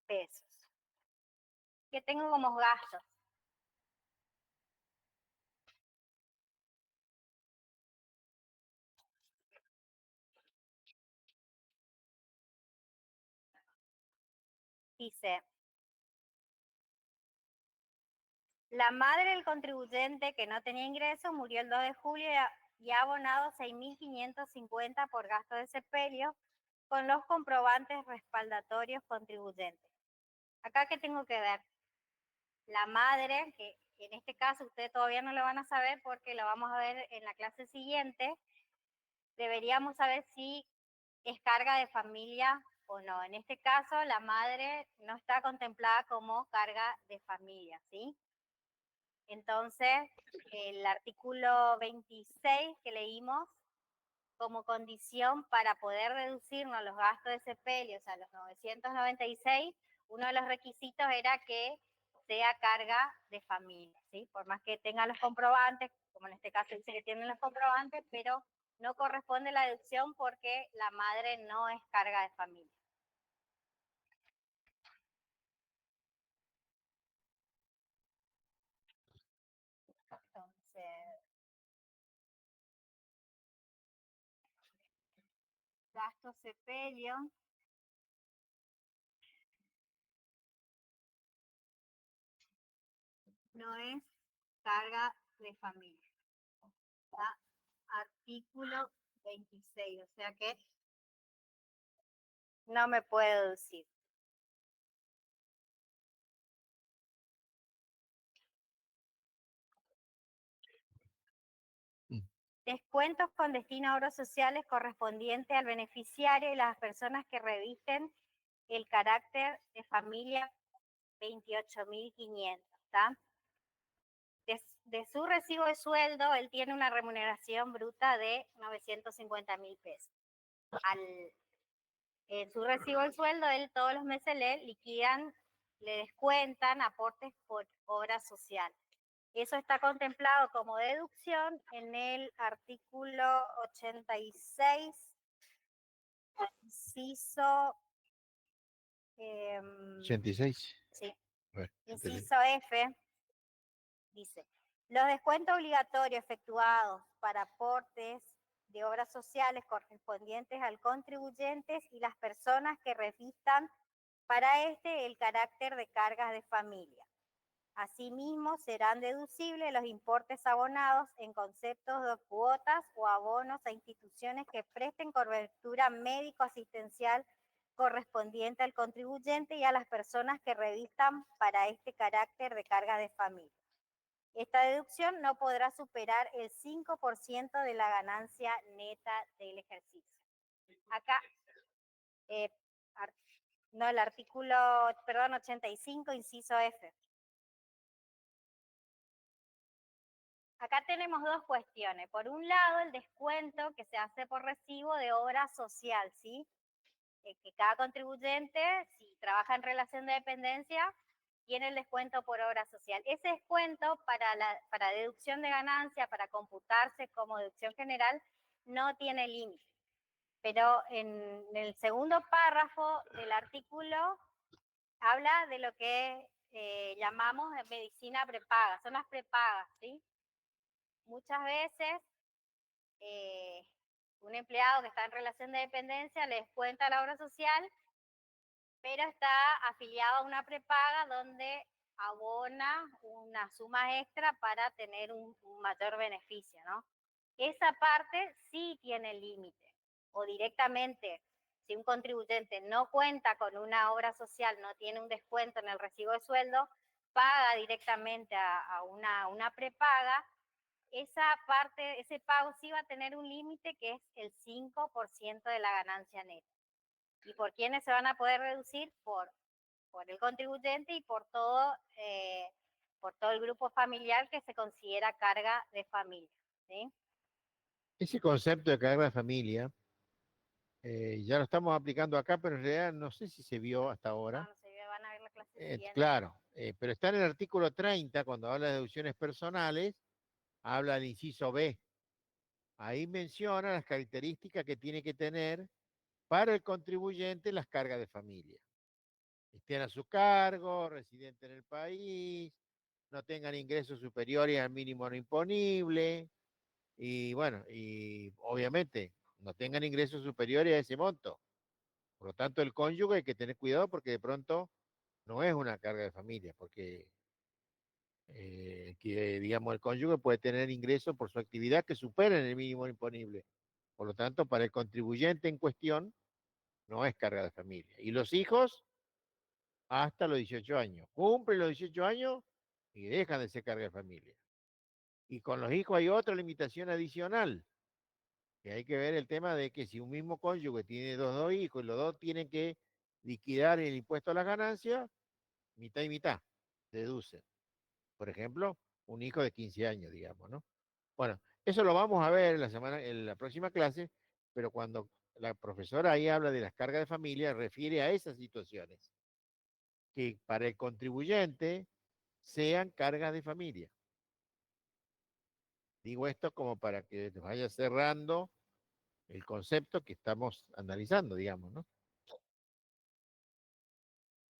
pesos. ¿Qué tengo como gastos? Dice, la madre del contribuyente que no tenía ingresos murió el 2 de julio y ha abonado 6.550 por gasto de sepelio con los comprobantes respaldatorios contribuyentes. Acá, ¿qué tengo que ver? La madre, que en este caso ustedes todavía no lo van a saber porque lo vamos a ver en la clase siguiente, deberíamos saber si es carga de familia o no. En este caso, la madre no está contemplada como carga de familia, ¿sí? Entonces, el artículo 26 que leímos, como condición para poder deducirnos los gastos de sepelio, o sea, los 996, uno de los requisitos era que sea carga de familia, ¿sí? Por más que tenga los comprobantes, como en este caso dice que tienen los comprobantes, pero no corresponde la deducción porque la madre no es carga de familia. Entonces, gasto sepelio. No es carga de familia. ¿Está? Artículo 26, o sea que no me puedo decir. Descuentos con destino a obras sociales correspondiente al beneficiario y las personas que revisten el carácter de familia, 28.500, ¿está? De su recibo de sueldo, él tiene una remuneración bruta de 950.000 pesos. En su recibo de sueldo, él todos los meses le liquidan, le descuentan aportes por obra social. Eso está contemplado como deducción en el artículo 86, inciso Em, 86. sí. A ver, 86. Inciso F dice, los descuentos obligatorios efectuados para aportes de obras sociales correspondientes al contribuyente y las personas que revistan para este el carácter de cargas de familia. Asimismo, serán deducibles los importes abonados en conceptos de cuotas o abonos a instituciones que presten cobertura médico-asistencial correspondiente al contribuyente y a las personas que revistan para este carácter de carga de familia. Esta deducción no podrá superar el 5% de la ganancia neta del ejercicio. Acá, eh, no, el artículo, perdón, 85, inciso F. Acá tenemos dos cuestiones. Por un lado, el descuento que se hace por recibo de obra social, ¿sí? Que cada contribuyente, si trabaja en relación de dependencia, tiene el descuento por obra social. Ese descuento para deducción de ganancia, para computarse como deducción general, no tiene límite. Pero en el segundo párrafo del artículo habla de lo que llamamos medicina prepaga. Son las prepagas, ¿sí? Muchas veces un empleado que está en relación de dependencia le descuenta la obra social, pero está afiliado a una prepaga donde abona una suma extra para tener un mayor beneficio, ¿no? Esa parte sí tiene límite, o directamente, si un contribuyente no cuenta con una obra social, no tiene un descuento en el recibo de sueldo, paga directamente a una prepaga, esa parte, ese pago sí va a tener un límite que es el 5% de la ganancia neta. ¿Y por quiénes se van a poder reducir? Por el contribuyente y por todo el grupo familiar que se considera carga de familia, ¿sí? Ese concepto de carga de familia ya lo estamos aplicando acá, pero en realidad no sé si se vio hasta ahora. No, no se van a ver la clase siguiente. Claro, pero está en el artículo 30, cuando habla de deducciones personales, habla del inciso B. Ahí menciona las características que tiene que tener para el contribuyente las cargas de familia. Estén a su cargo, residente en el país, no tengan ingresos superiores al mínimo no imponible, y bueno, y obviamente no tengan ingresos superiores a ese monto. Por lo tanto, el cónyuge hay que tener cuidado porque de pronto no es una carga de familia, porque digamos, el cónyuge puede tener ingresos por su actividad que superen el mínimo imponible. Por lo tanto, para el contribuyente en cuestión, no es carga de familia. Y los hijos, hasta los 18 años. Cumplen los 18 años y dejan de ser carga de familia. Y con los hijos hay otra limitación adicional, que hay que ver el tema de que si un mismo cónyuge tiene dos hijos y los dos tienen que liquidar el impuesto a las ganancias, mitad y mitad, deducen. Por ejemplo, un hijo de 15 años, digamos, ¿no? Bueno, eso lo vamos a ver en la próxima clase, pero cuando la profesora ahí habla de las cargas de familia, refiere a esas situaciones, que para el contribuyente sean cargas de familia. Digo esto como para que vaya cerrando el concepto que estamos analizando, digamos, ¿no?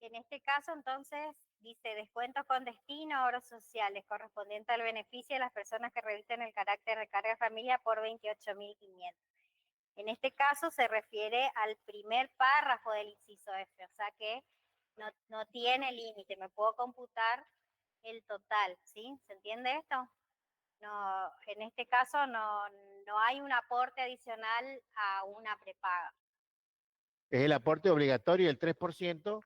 En este caso, entonces, dice descuentos con destino a obras sociales correspondiente al beneficio de las personas que revisten el carácter de carga de familia por 28.500. En este caso se refiere al primer párrafo del inciso F, o sea que no tiene límite, me puedo computar el total, ¿sí? ¿Se entiende esto? No, en este caso no hay un aporte adicional a una prepaga. Es el aporte obligatorio del 3%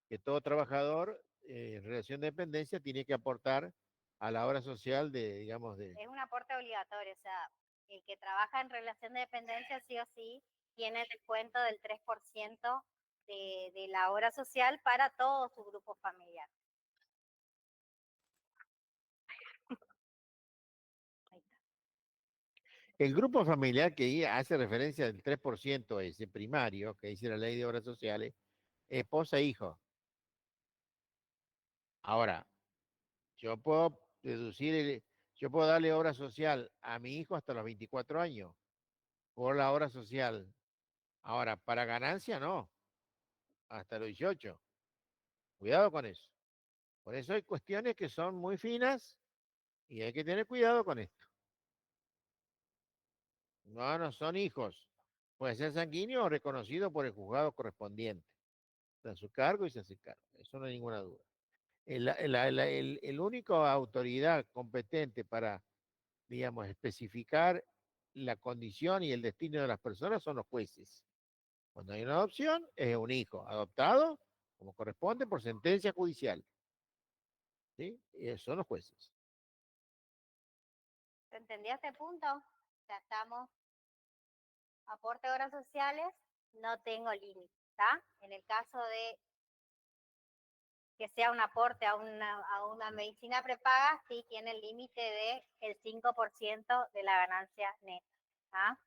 que todo trabajador en relación de dependencia tiene que aportar a la obra social de, digamos, de... Es un aporte obligatorio, o sea, el que trabaja en relación de dependencia sí o sí tiene el descuento del 3% de la obra social para todo su grupo familiar. Ahí está. El grupo familiar que hace referencia del 3% ese primario, que dice la ley de obras sociales, esposa e hijo. Ahora, yo puedo yo puedo darle obra social a mi hijo hasta los 24 años por la obra social. Ahora, para ganancia no. hasta los 18. Cuidado con eso. Por eso hay cuestiones que son muy finas y hay que tener cuidado con esto. No, no son hijos. Puede ser sanguíneo o reconocido por el juzgado correspondiente. Está a su cargo y se hace cargo. Eso no hay ninguna duda. El único autoridad competente para, digamos, especificar la condición y el destino de las personas son los jueces. Cuando hay una adopción, es un hijo adoptado, como corresponde, por sentencia judicial. ¿Sí? Y son los jueces. ¿Se entendió este punto? Ya estamos. Aporte de horas sociales, no tengo límite, ¿está? En el caso de que sea un aporte a una medicina prepaga, sí tiene el límite del 5% de la ganancia neta, ¿ah?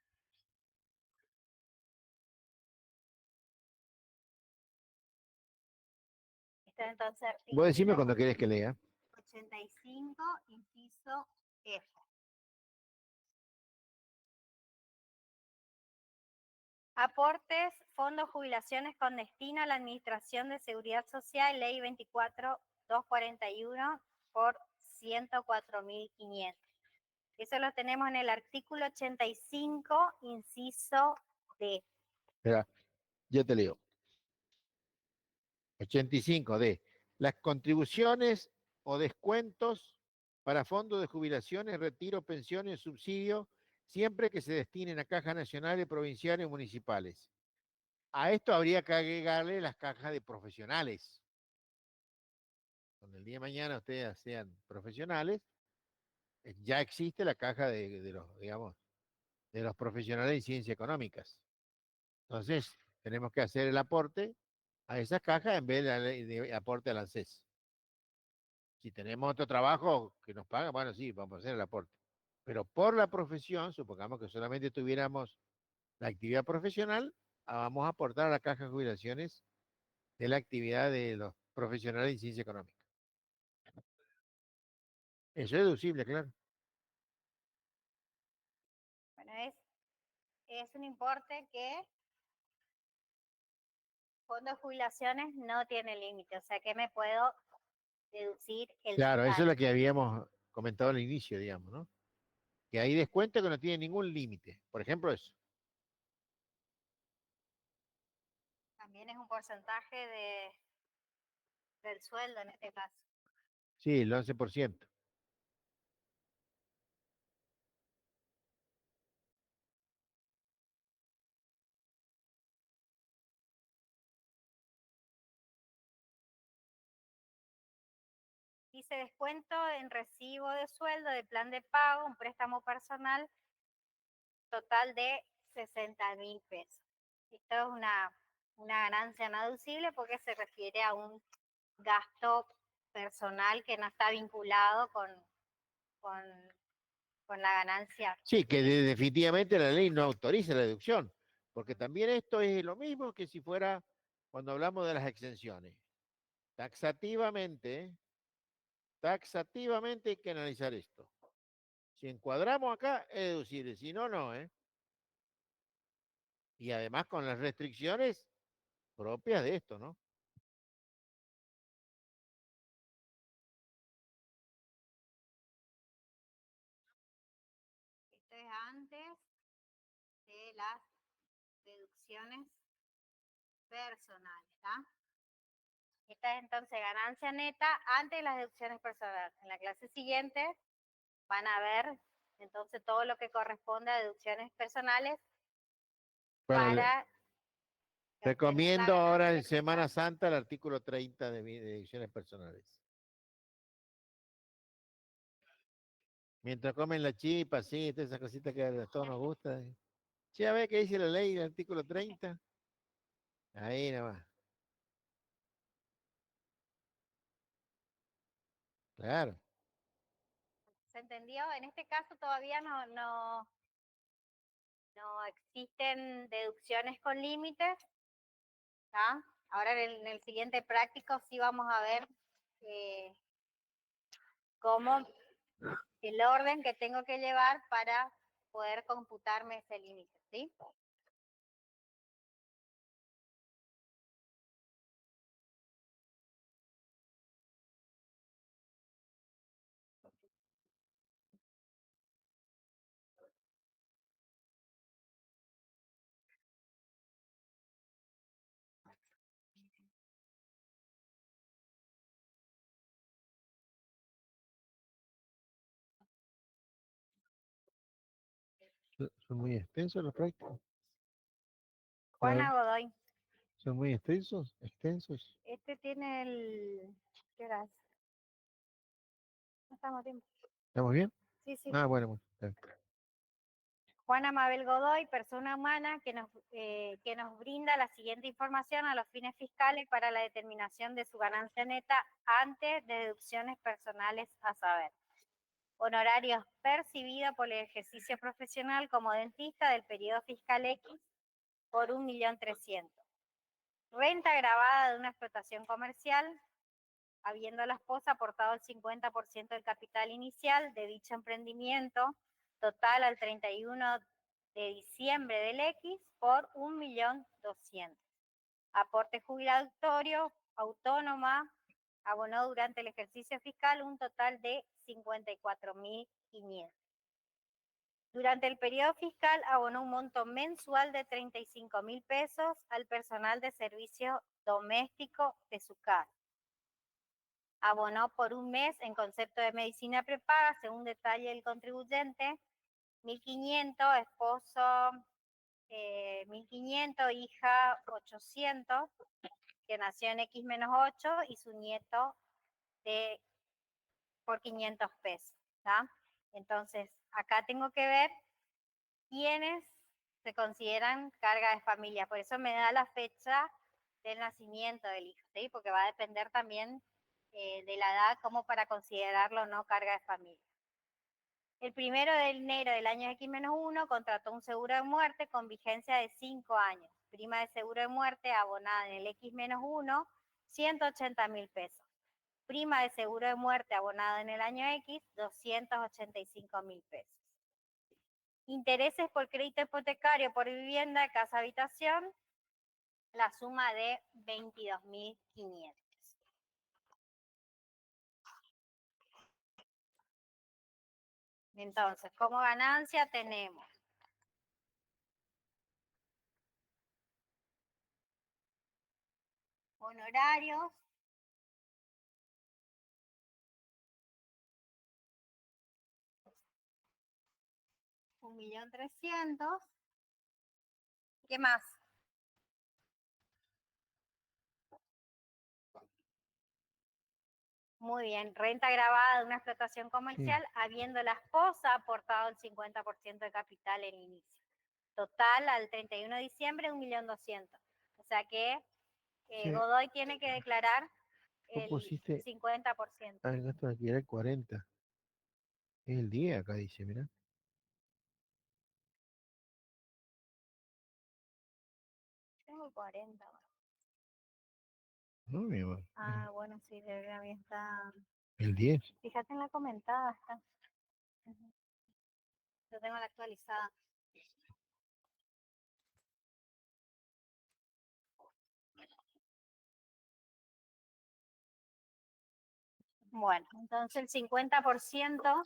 Este es entonces Vos decime artículo cuando querés que lea. 85, inciso F. Aportes, fondos, jubilaciones con destino a la Administración de Seguridad Social, ley 24.241 por 104.500. Eso lo tenemos en el artículo 85, inciso D. Espera, yo te leo. 85 de las contribuciones o descuentos para fondos de jubilaciones, retiro, pensiones, subsidio, siempre que se destinen a cajas nacionales, provinciales y municipales. A esto habría que agregarle las cajas de profesionales. Cuando el día de mañana ustedes sean profesionales, ya existe la caja de los, digamos, de los profesionales en ciencias económicas. Entonces, tenemos que hacer el aporte a esas cajas en vez de aporte al ANSES. Si tenemos otro trabajo que nos paga, bueno, sí, vamos a hacer el aporte. Pero por la profesión, supongamos que solamente tuviéramos la actividad profesional, vamos a aportar a la caja de jubilaciones de la actividad de los profesionales en ciencia económica. Eso es deducible, claro. Bueno, es un importe que fondo de jubilaciones no tiene límite, o sea que me puedo deducir el Claro, eso es total. lo que habíamos comentado al inicio, digamos, ¿no? Que hay descuentos que no tienen ningún límite. Por ejemplo, eso. También es un porcentaje del sueldo en este caso. Sí, el 11%. Dice descuento en recibo de sueldo de plan de pago, un préstamo personal total de 60.000 pesos. Esto es una ganancia no deducible porque se refiere a un gasto personal que no está vinculado con, con la ganancia. Sí, que definitivamente la ley no autoriza la deducción, porque también esto es lo mismo que si fuera cuando hablamos de las exenciones. Taxativamente, taxativamente hay que analizar esto. Si encuadramos acá, es deducible, si no, no, ¿eh? Y además con las restricciones propias de esto, ¿no? Esto es antes de las deducciones personales, ¿tá? Esta es entonces ganancia neta antes de las deducciones personales. En la clase siguiente van a ver entonces todo lo que corresponde a deducciones personales Bueno, para obtener la recomiendo ahora ganancia en Semana neta. Santa el artículo 30 de deducciones personales. Mientras comen la chipa, sí, todas esas cositas que a todos nos gustan. Sí, a ver qué dice la ley, el artículo 30. Ahí nada más. Claro. ¿Se entendió? En este caso todavía no existen deducciones con límites, ¿tá? Ahora en el siguiente práctico sí vamos a ver cómo el orden que tengo que llevar para poder computarme ese límite, ¿sí? Son muy extensos los prácticos. Juana Godoy. Son muy extensos, extensos. Este tiene el... ¿Qué hora es? No estamos a tiempo. ¿Estamos bien? Sí, sí. Ah, bueno, bueno. Está bien. Juana Mabel Godoy, persona humana que nos brinda la siguiente información a los fines fiscales para la determinación de su ganancia neta antes de deducciones personales, a saber, honorarios percibidos por el ejercicio profesional como dentista del periodo fiscal X por 1.300.000. Renta grabada de una explotación comercial, habiendo la esposa aportado el 50% del capital inicial de dicho emprendimiento, total al 31 de diciembre del X por 1.200.000. Aporte jubilatorio autónoma abonó durante el ejercicio fiscal un total de 54.500. Durante el periodo fiscal abonó un monto mensual de 35.000 pesos al personal de servicio doméstico de su casa. Abonó por un mes en concepto de medicina prepaga, según detalle el contribuyente, 1.500, esposo 1.500, hija 800, que nació en X-8 y su nieto por 500 pesos. ¿tá? Entonces, acá tengo que ver quiénes se consideran carga de familia. Por eso me da la fecha del nacimiento del hijo, ¿sí? Porque va a depender también de la edad como para considerarlo no carga de familia. El 1 de enero del año X-1 contrató un seguro de muerte con vigencia de 5 años. Prima de seguro de muerte abonada en el X-1, 180.000 pesos. Prima de seguro de muerte abonada en el año X, 285.000 pesos. Intereses por crédito hipotecario por vivienda, casa, habitación, la suma de 22.500. Entonces, como ganancia tenemos honorarios, $1.300.000. ¿Qué más? Muy bien, renta grabada de una explotación comercial, habiendo la esposa aportado el 50% de capital en inicio. Total, al 31 de diciembre, 1.200.000. O sea que Godoy tiene que declarar el 50%. Ah, el gasto de alquiler el 40. Es el día acá, dice, mira. Tengo 40. No, mi amor. Ah, bueno, sí, debería bien está. El 10. Fíjate en la comentada, está. Yo tengo la actualizada. Bueno, entonces el 50%.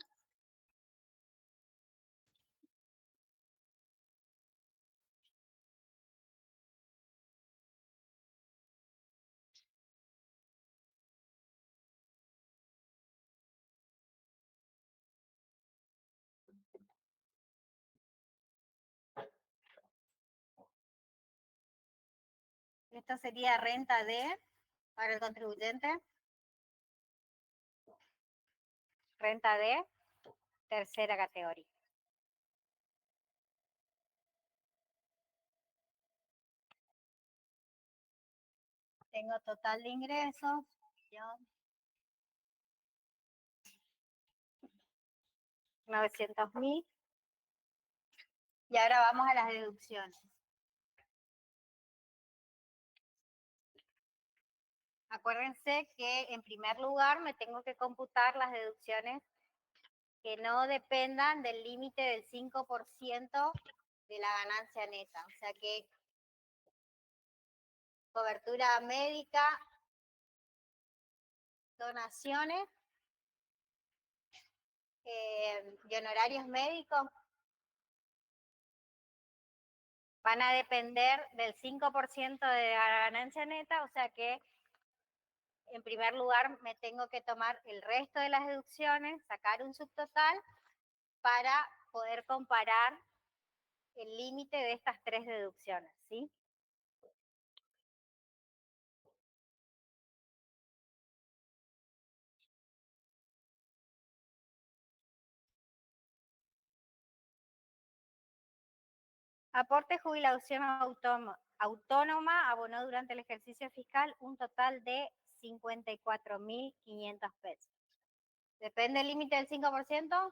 Esto sería renta para el contribuyente, renta de tercera categoría. Tengo total de ingresos, 1.900.000. Y ahora vamos a las deducciones. Acuérdense que en primer lugar me tengo que computar las deducciones que no dependan del límite del 5% de la ganancia neta. O sea que cobertura médica, donaciones y honorarios médicos van a depender del 5% de la ganancia neta, o sea que en primer lugar me tengo que tomar el resto de las deducciones, sacar un subtotal para poder comparar el límite de estas 3 deducciones, ¿sí? Aporte jubilación autónoma abonó durante el ejercicio fiscal un total de 54.500 pesos. ¿Depende el límite del 5%?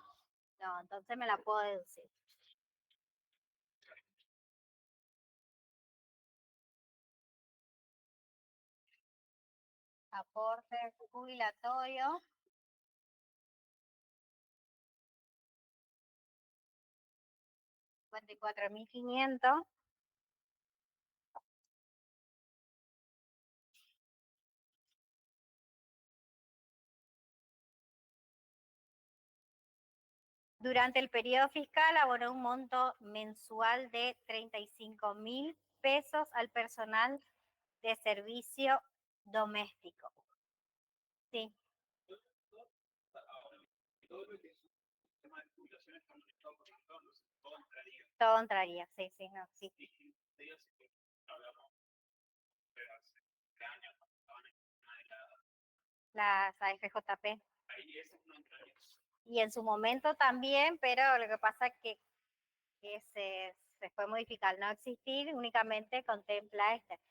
No, entonces me la puedo deducir. Aporte jubilatorio. $54.500. Durante el periodo fiscal abonó un monto mensual de 35.000 pesos al personal de servicio doméstico. Sí. Todo entraría, sí, sí, no, sí. Las AFJP. Y en su momento también, pero lo que pasa es que se fue modificar. Al no existir, únicamente contempla este.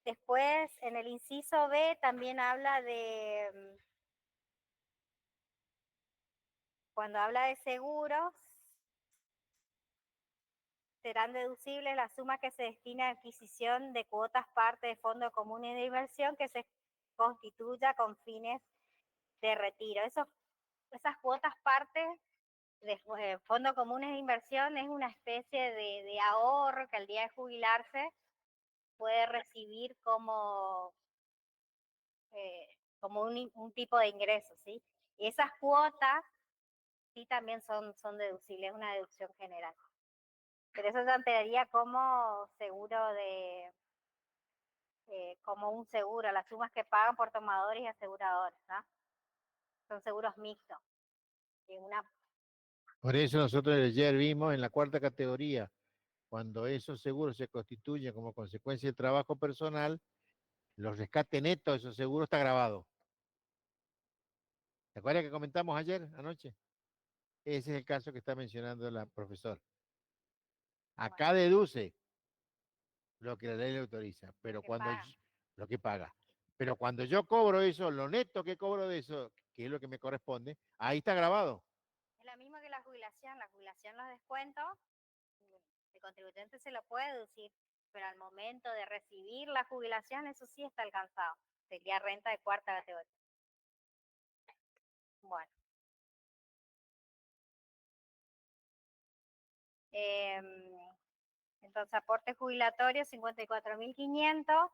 Después, en el inciso B, también habla de, cuando habla de seguros, serán deducibles las sumas que se destina a adquisición de cuotas parte de fondo común y de inversión que se constituya con fines de retiro. Esas cuotas parte de fondo comunes de inversión es una especie de ahorro que al día de jubilarse puede recibir como un tipo de ingreso, ¿sí? Y esas cuotas sí también son deducibles, es una deducción general. Pero eso ya entraría como seguro como un seguro, las sumas que pagan por tomadores y aseguradores, ¿no? Son seguros mixtos. Por eso nosotros ayer vimos en la 4ª categoría, cuando esos seguros se constituyen como consecuencia del trabajo personal, los rescates netos de esos seguros está grabado. ¿Te acuerdas que comentamos ayer, anoche? Ese es el caso que está mencionando la profesora. Acá deduce lo que la ley le autoriza, pero lo que paga. Pero cuando yo cobro eso, lo neto que cobro de eso, que es lo que me corresponde, ahí está grabado. Es lo mismo que la jubilación los descuentos, el contribuyente se lo puede deducir, pero al momento de recibir la jubilación, eso sí está alcanzado. Sería renta de 4ª categoría. Bueno. Entonces, aporte jubilatorio, 54.500.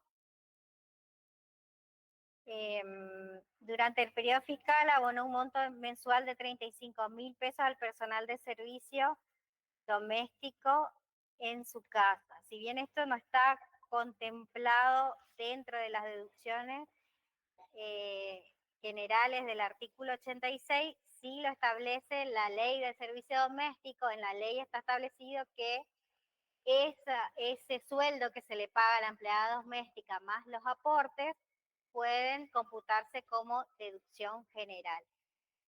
Durante el periodo fiscal abonó un monto mensual de 35.000 pesos al personal de servicio doméstico en su casa. Si bien esto no está contemplado dentro de las deducciones generales del artículo 86, sí lo establece la ley de servicio doméstico. En la ley está establecido que ese sueldo que se le paga a la empleada doméstica más los aportes pueden computarse como deducción general.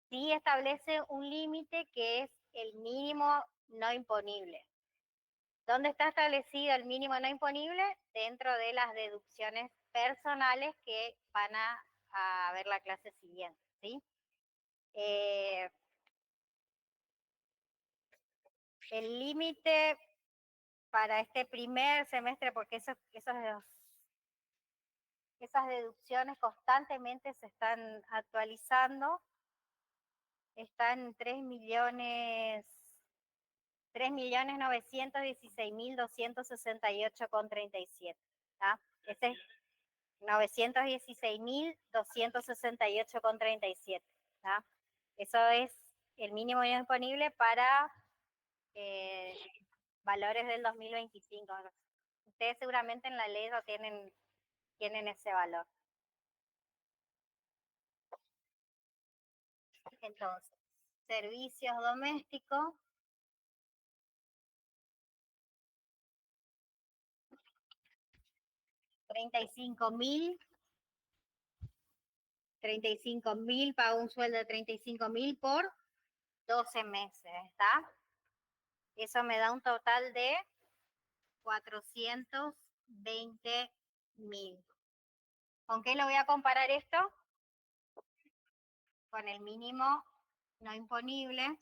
Sí establece un límite que es el mínimo no imponible. ¿Dónde está establecido el mínimo no imponible? Dentro de las deducciones personales que van a ver la clase siguiente, ¿sí? El límite para este primer semestre, porque esas deducciones constantemente se están actualizando, están en 3.916.268,37. Ese es 916.268,37. Eso es el mínimo disponible para valores del 2025. Ustedes seguramente en la ley lo tienen ese valor. Entonces, servicios domésticos, 35.000, pago un sueldo de 35.000 por 12 meses, ¿está? Eso me da un total de 420.000. ¿Con qué lo voy a comparar esto? Con el mínimo no imponible.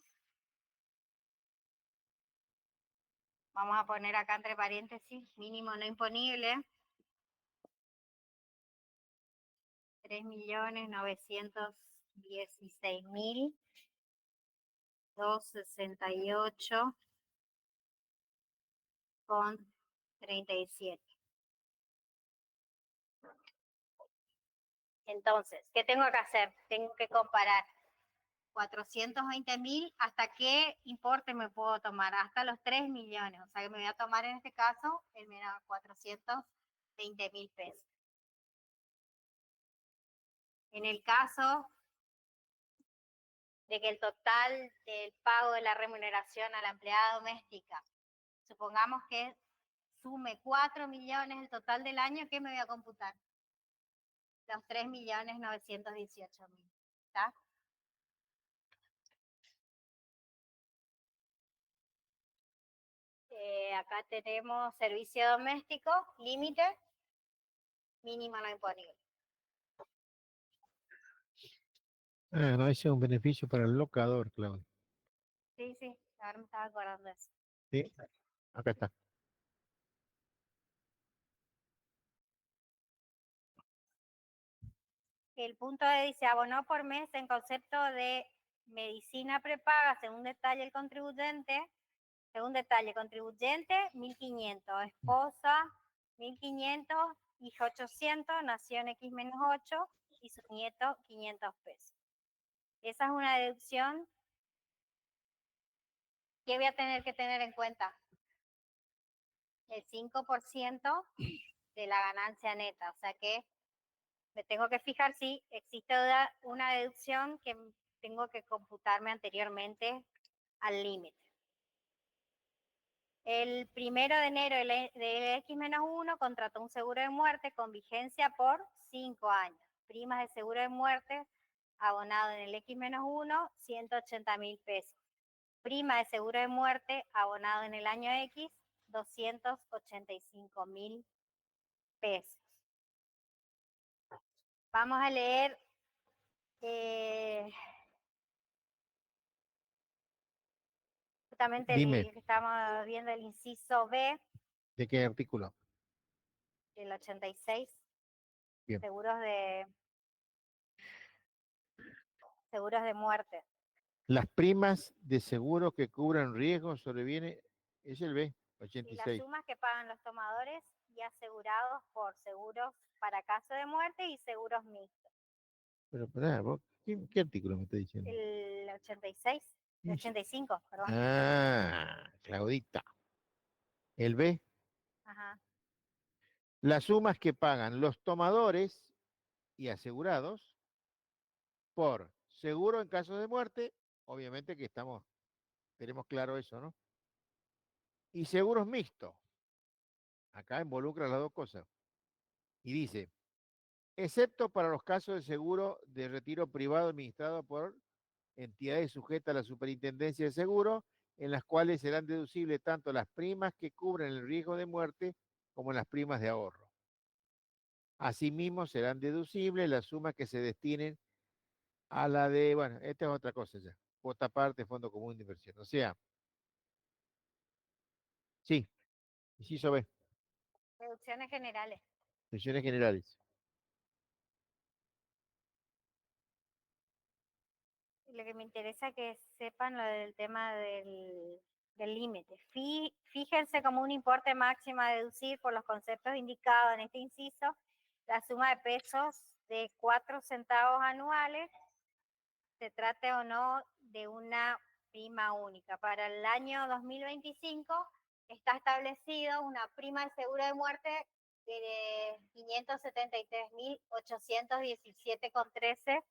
Vamos a poner acá entre paréntesis, mínimo no imponible. 3.916.268,37. Entonces, ¿qué tengo que hacer? Tengo que comparar 420.000, ¿hasta qué importe me puedo tomar? Hasta los 3 millones. O sea que me voy a tomar en este caso el menor 420.000 pesos. En el caso de que el total del pago de la remuneración a la empleada doméstica, supongamos que sume 4 millones el total del año, ¿qué me voy a computar? Los 3.918.000. ¿Está? Acá tenemos servicio doméstico, límite, mínimo no imponible. No, ese es un beneficio para el locador, Claudio. Sí, ahora me estaba acordando de eso. Sí, acá está. El punto D dice, abonó por mes en concepto de medicina prepaga, según detalle el contribuyente. Según detalle, contribuyente, 1.500. Esposa, 1.500. Hija, 800. Nació en X-8. Y su nieto, 500 pesos. Esa es una deducción que voy a tener que tener en cuenta. El 5% de la ganancia neta. O sea que me tengo que fijar si existe una deducción que tengo que computarme anteriormente al límite. El 1 de enero del X-1 contrató un seguro de muerte con vigencia por 5 años. Primas de seguro de muerte abonado en el X-1, 180.000 pesos. Prima de seguro de muerte abonado en el año X, 285.000 pesos. Vamos a leer justamente el que estamos viendo, el inciso B. ¿De qué artículo? El 86. Bien. Seguros de muerte. Las primas de seguro que cubran riesgos sobreviene, es el B, Y 86. las sumas que pagan los tomadores y asegurados por seguros para caso de muerte y seguros mixtos. Pero pará, ¿vos qué artículo me está diciendo? El 86, el 85, perdón. Claudita. El B. Ajá. Las sumas que pagan los tomadores y asegurados por seguro en caso de muerte, obviamente que tenemos claro eso, ¿no? Y seguros mixtos. Acá involucra las dos cosas. Y dice, excepto para los casos de seguro de retiro privado administrado por entidades sujetas a la superintendencia de seguro, en las cuales serán deducibles tanto las primas que cubren el riesgo de muerte como las primas de ahorro. Asimismo, serán deducibles las sumas que se destinen a la de, bueno, esta es otra cosa ya, cuota parte, fondo común de inversión. O sea, sí, inciso B, Deducciones generales. deducciones generales. Lo que me interesa es que sepan lo del tema del límite. Fíjense como un importe máximo a deducir por los conceptos indicados en este inciso, la suma de pesos de 4 centavos anuales, se trate o no de una prima única. Para el año 2025 está establecido una prima de seguro de muerte de 573.817,13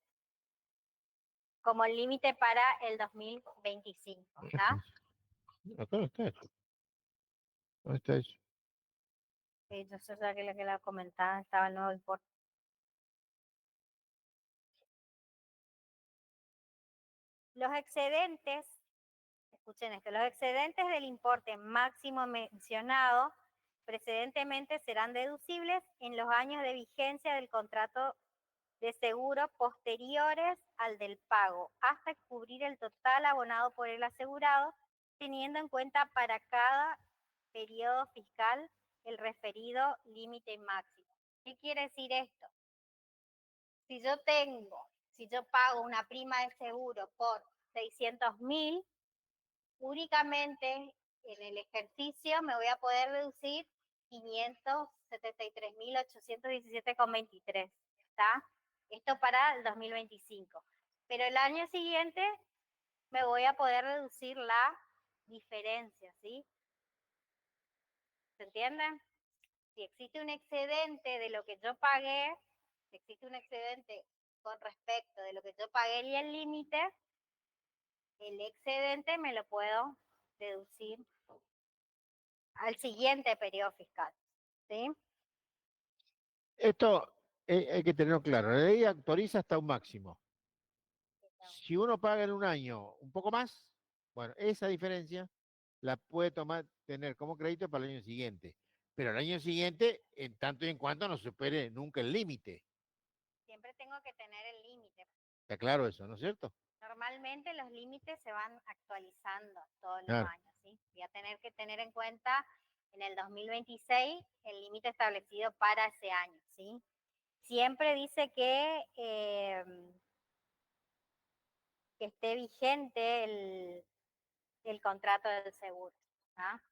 como límite para el 2025. ¿Está? Acá no está eso. ¿Dónde está eso? Yo sé ya que la comentaba, estaba el nuevo importe. Los excedentes, escuchen esto, los excedentes del importe máximo mencionado precedentemente serán deducibles en los años de vigencia del contrato de seguro posteriores al del pago, hasta cubrir el total abonado por el asegurado, teniendo en cuenta para cada periodo fiscal el referido límite máximo. ¿Qué quiere decir esto? Si yo pago una prima de seguro por 600.000, únicamente en el ejercicio me voy a poder deducir 573.817,23, ¿está? Esto para el 2025. Pero el año siguiente me voy a poder deducir la diferencia, ¿sí? ¿Se entiende? Si existe un excedente de lo que yo pagué, si existe un excedente con respecto de lo que yo pagué y el límite, el excedente me lo puedo deducir al siguiente periodo fiscal, ¿sí? Esto hay que tenerlo claro. La ley autoriza hasta un máximo. Si uno paga en un año un poco más, bueno, esa diferencia la puede tener como crédito para el año siguiente. Pero el año siguiente, en tanto y en cuanto no supere nunca el límite. Siempre tengo que tener el límite. Está claro eso, ¿no es cierto? Normalmente los límites se van actualizando todos los Claro. años, ¿sí? Voy a tener que tener en cuenta en el 2026 el límite establecido para ese año, ¿sí? Siempre dice que esté vigente el contrato del seguro, ¿ah?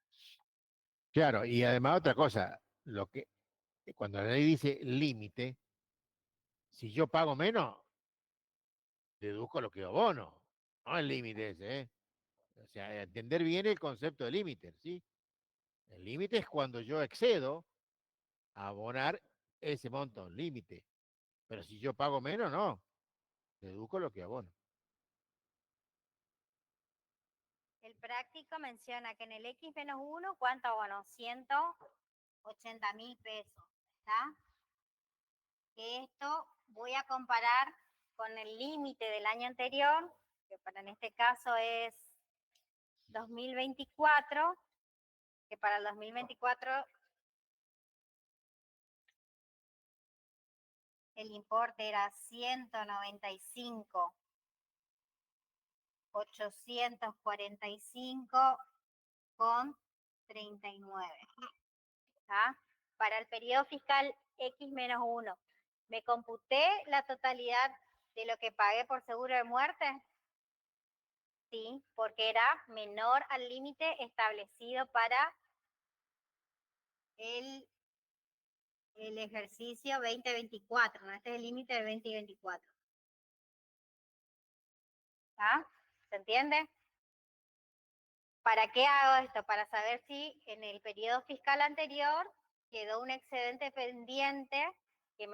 Claro, y además otra cosa, cuando la ley dice límite, si yo pago menos, deduzco lo que abono, no el límite ese, ¿eh? O sea, entender bien el concepto de límite, ¿sí? El límite es cuando yo excedo a abonar ese monto, límite. Pero si yo pago menos, no, deduzco lo que abono. El práctico menciona que en el X-1, ¿cuánto abonó? 180.000 pesos, ¿está? Que esto voy a comparar con el límite del año anterior, que para en este caso es 2024, que para el 2024 el importe era 195.845,39. ¿Ah? Para el periodo fiscal X-1, ¿me computé la totalidad de lo que pagué por seguro de muerte? Sí, porque era menor al límite establecido para el ejercicio 2024, ¿no? Este es el límite del 2024. ¿Ah? ¿Se entiende? ¿Para qué hago esto? Para saber si en el periodo fiscal anterior quedó un excedente pendiente que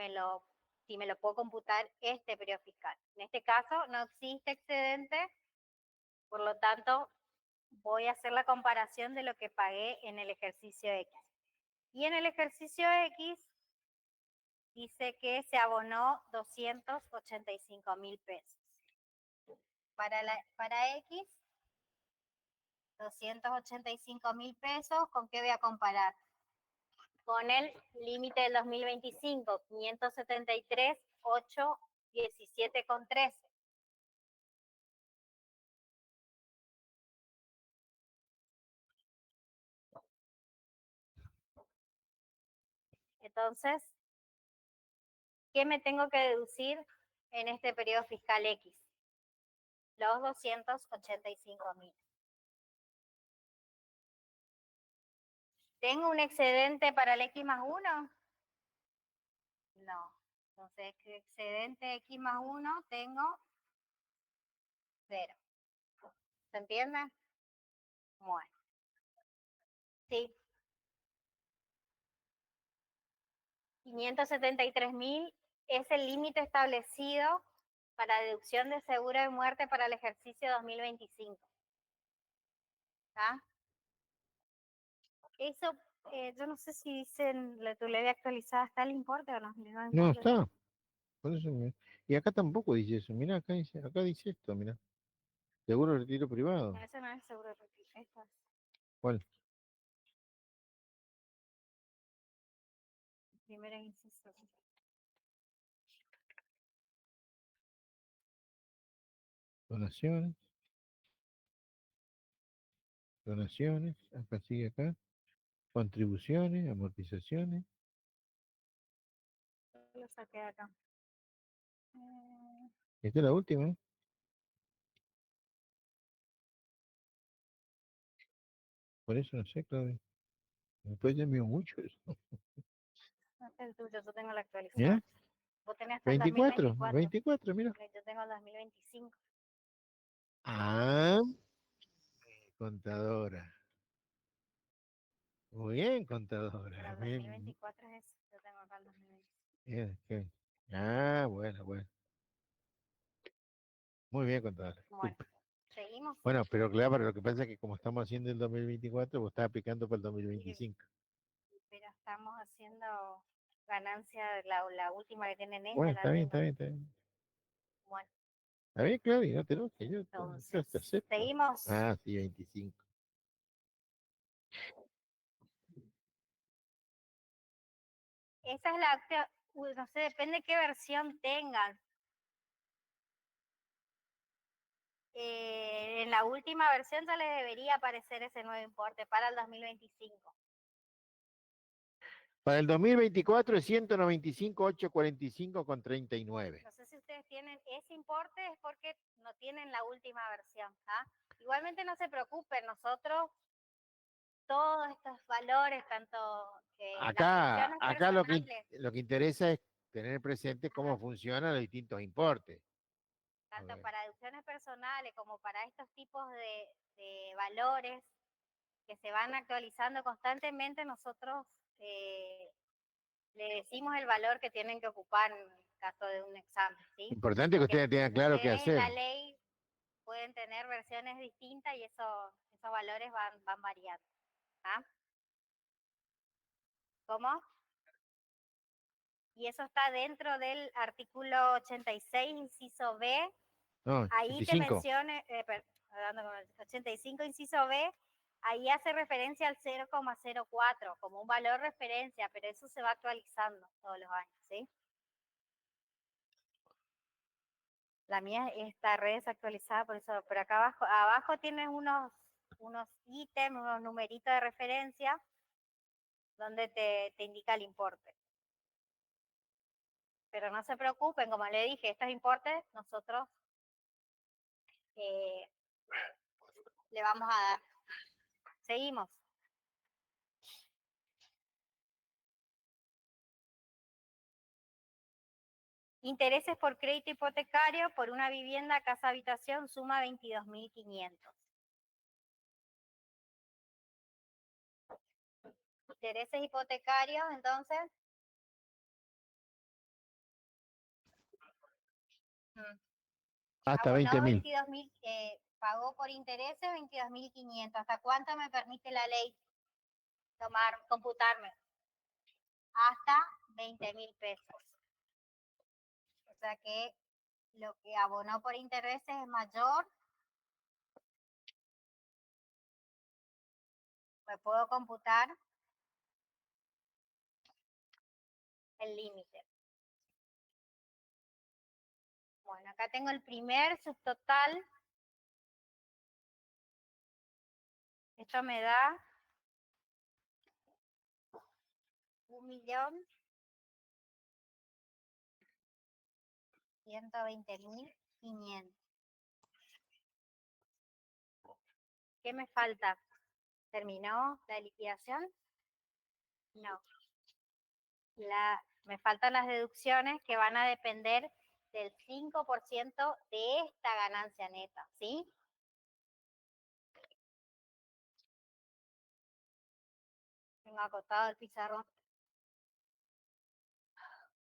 si me lo puedo computar este periodo fiscal. En este caso no existe excedente, por lo tanto voy a hacer la comparación de lo que pagué en el ejercicio X. Y en el ejercicio X dice que se abonó 285.000 pesos. Para X, 285.000 pesos, ¿con qué voy a comparar? Con el límite del 2025, 573.817,13. Entonces, ¿qué me tengo que deducir en este periodo fiscal X? Los 285.000. ¿Tengo un excedente para el X+1? No. Entonces, excedente X+1 tengo 0. ¿Se entiende? Bueno. Sí. 573.000 es el límite establecido para deducción de seguro de muerte para el ejercicio 2025. ¿Ah? Eso Yo no sé si dicen tu leve actualizada, ¿está el importe o no? No No importa. está. Por eso y acá tampoco dice eso. Mirá, acá dice esto, mirá. Seguro de retiro privado. No, ese no es el seguro de retiro. Esto es ¿Cuál? primero inciso. Donaciones. Donaciones. Acá sigue acá. Contribuciones, amortizaciones. Lo saqué de acá. Eh, Esta es la última. Por eso no sé, Claudia. Después ya envió mucho eso. no es el tuyo, yo tengo la ¿Ya? actualizada. Vos tenés hasta el 24, 2024. 24, mira. Yo tengo el 2025. Ah, contadora. Muy bien, Pero contadora. el Bien, 2024 es ese. Yo tengo acá el 2025. bien, bien. Ah, bueno, bueno. Muy bien, contadora. Bueno, Súper. seguimos. Bueno, pero claro, lo que pasa es que como estamos haciendo el 2024, vos estás aplicando para el Sí, 2025. pero estamos haciendo ganancia, la última que tienen ella, Bueno, la está bien, está tengo. bien, está bien. Bueno, Está bien, Claudia, no te enojes, yo entonces, te acepto. seguimos. Ah, sí, 25. Esa es la acta, no sé, depende qué versión tengan. En la última versión ya les debería aparecer ese nuevo importe para el 2025. Para el 2024 es 195,845,39. No sé si ustedes tienen ese importe, es porque no tienen la última versión. ¿Ah? Igualmente no se preocupen, nosotros todos estos valores, tanto las deducciones Acá personales, lo que interesa es tener presente cómo ajá, funcionan los distintos importes. A tanto ver, para deducciones personales como para estos tipos de valores que se van actualizando constantemente, nosotros le decimos el valor que tienen que ocupar en el caso de un examen, ¿sí? importante que Porque ustedes tengan claro qué ustedes en la hacer. ley pueden tener versiones distintas y esos valores van variando. ¿Ah? ¿Cómo? Y eso está dentro del artículo 86, inciso B. No, Ahí te 85. mencione, hablando con el 85, inciso B, ahí hace referencia al 0,04 como un valor referencia, pero eso se va actualizando todos los años, ¿sí? La mía está re desactualizada, por eso, pero acá abajo tienes unos ítems, unos numeritos de referencia donde te indica el importe. Pero no se preocupen, como le dije, estos importes nosotros eh, le vamos a dar. Seguimos. Intereses por crédito hipotecario por una vivienda, casa, habitación, suma 22.500. Intereses hipotecarios, entonces, Hasta abonó 20.000. 22.000, pagó por intereses 22.500. ¿Hasta cuánto me permite la ley computarme? Hasta 20.000 pesos. O sea que lo que abonó por intereses es mayor. Me puedo computar el límite. Bueno, acá tengo el primer subtotal. Esto me da 1.120.500. ¿Qué me falta? ¿Terminó la liquidación? No. Me faltan las deducciones que van a depender del 5% de esta ganancia neta, ¿sí? Tengo acotado el pizarrón.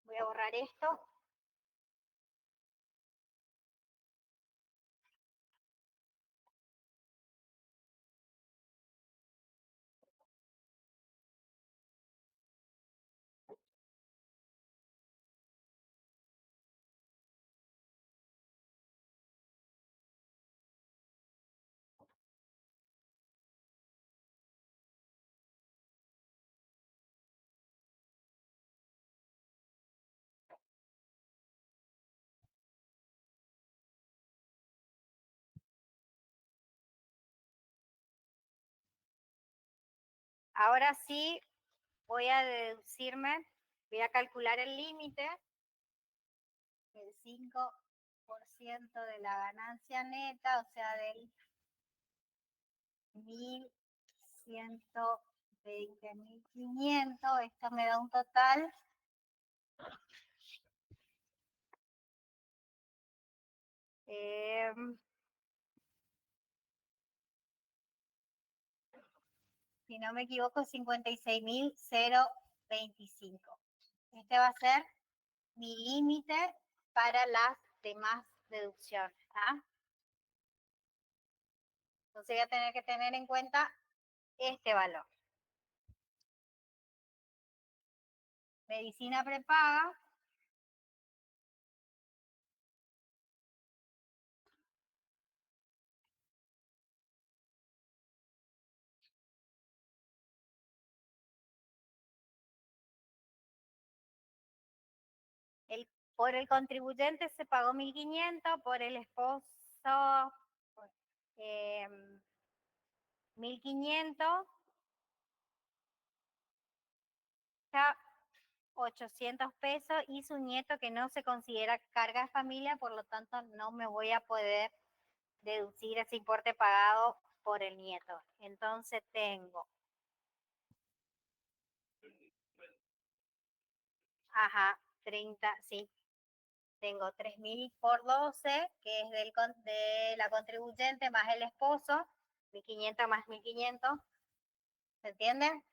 Voy a borrar esto. Ahora sí voy a deducirme, voy a calcular el límite, el 5% de la ganancia neta, o sea, del 1.120.500, esto me da un total si no me equivoco, 56.025. Este va a ser mi límite para las demás deducciones. Entonces voy a tener que tener en cuenta este valor. Medicina prepaga. Por el contribuyente se pagó 1.500, por el esposo 1.500, ya 800 pesos, y su nieto que no se considera carga de familia, por lo tanto no me voy a poder deducir ese importe pagado por el nieto. Entonces tengo, ajá, 30, sí, tengo 3.000 por 12, que es de la contribuyente más el esposo, 1.500 más 1.500, ¿se entiende?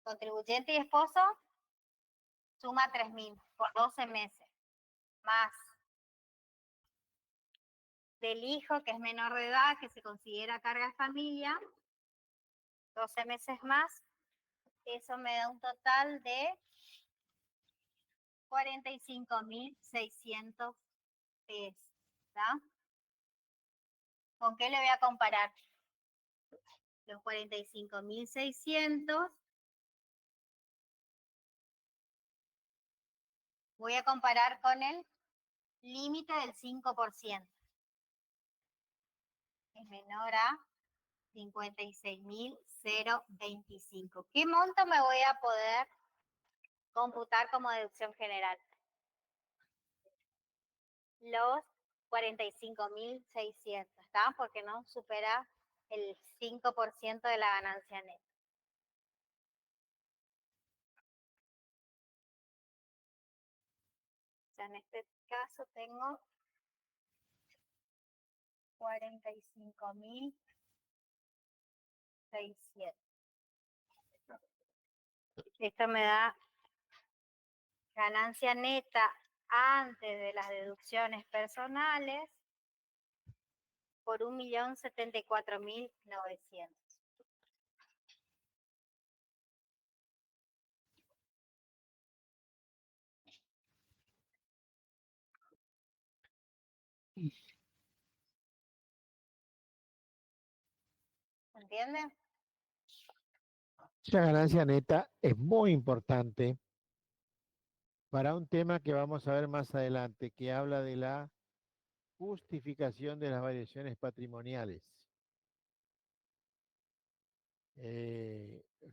Contribuyente y esposo suma 3.000 por 12 meses, más del hijo que es menor de edad, que se considera carga de familia, 12 meses más, eso me da un total de 45.600 pesos. ¿Tá? ¿Con qué le voy a comparar? Los 45.600 voy a comparar con el límite del 5%. Es menor a 56.025. ¿Qué monto me voy a poder computar como deducción general? Los 45.600, ¿está? Porque no supera el 5% de la ganancia neta. O sea, en este caso tengo 45.600. Esto me da ganancia neta antes de las deducciones personales por 1.074.900. ¿Entiende? Esa ganancia neta es muy importante para un tema que vamos a ver más adelante, que habla de la justificación de las variaciones patrimoniales.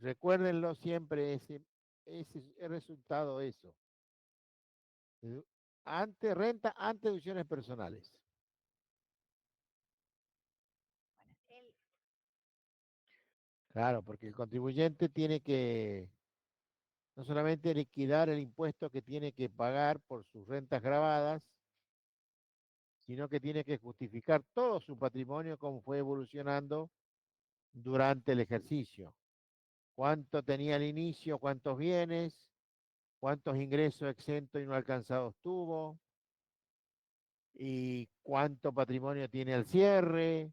Recuérdenlo siempre, ese resultado, eso. Renta, ante deducciones personales. Claro, porque el contribuyente tiene que no solamente liquidar el impuesto que tiene que pagar por sus rentas grabadas, sino que tiene que justificar todo su patrimonio, cómo fue evolucionando durante el ejercicio. Cuánto tenía al inicio, cuántos bienes, cuántos ingresos exentos y no alcanzados tuvo, y cuánto patrimonio tiene al cierre,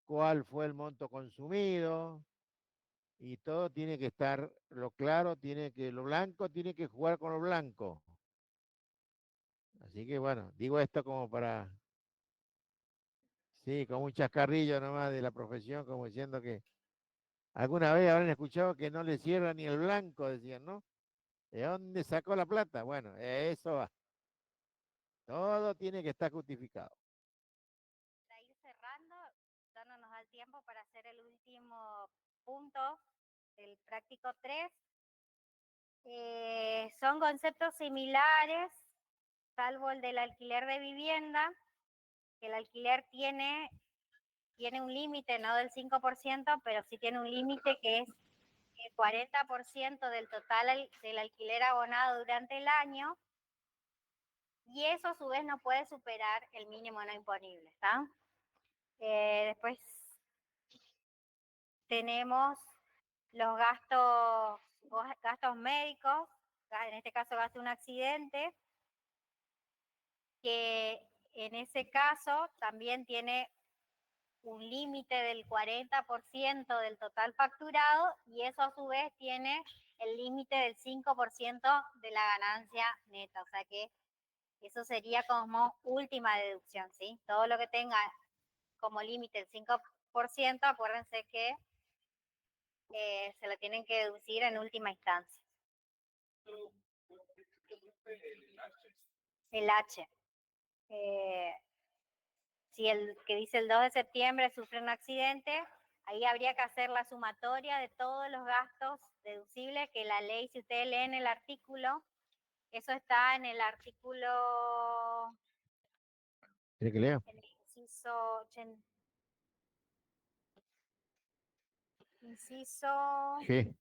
cuál fue el monto consumido, y todo tiene que estar, lo claro, lo blanco tiene que jugar con lo blanco. Así que bueno, digo esto como para, sí, con un chascarrillo nomás de la profesión, como diciendo que alguna vez habrán escuchado que no le cierra ni el blanco, decían, ¿no? ¿De dónde sacó la plata? Bueno, eso va. Todo tiene que estar justificado. Para ir cerrando, ya no nos da el tiempo para hacer el último punto, del práctico 3. Son conceptos similares, salvo el del alquiler de vivienda, que el alquiler tiene un límite, no del 5%, pero sí tiene un límite que es el 40% del total del alquiler abonado durante el año, y eso a su vez no puede superar el mínimo no imponible, ¿está? Después tenemos los gastos médicos, en este caso gasto de un accidente, que en ese caso también tiene un límite del 40% del total facturado, y eso a su vez tiene el límite del 5% de la ganancia neta, o sea que eso sería como última deducción, ¿sí? Todo lo que tenga como límite el 5%, acuérdense que se lo tienen que deducir en última instancia. El H. Si el que dice el 2 de septiembre sufre un accidente, ahí habría que hacer la sumatoria de todos los gastos deducibles que la ley, si ustedes leen el artículo, eso está en el artículo, ¿Quiere que lea? en el inciso G. G.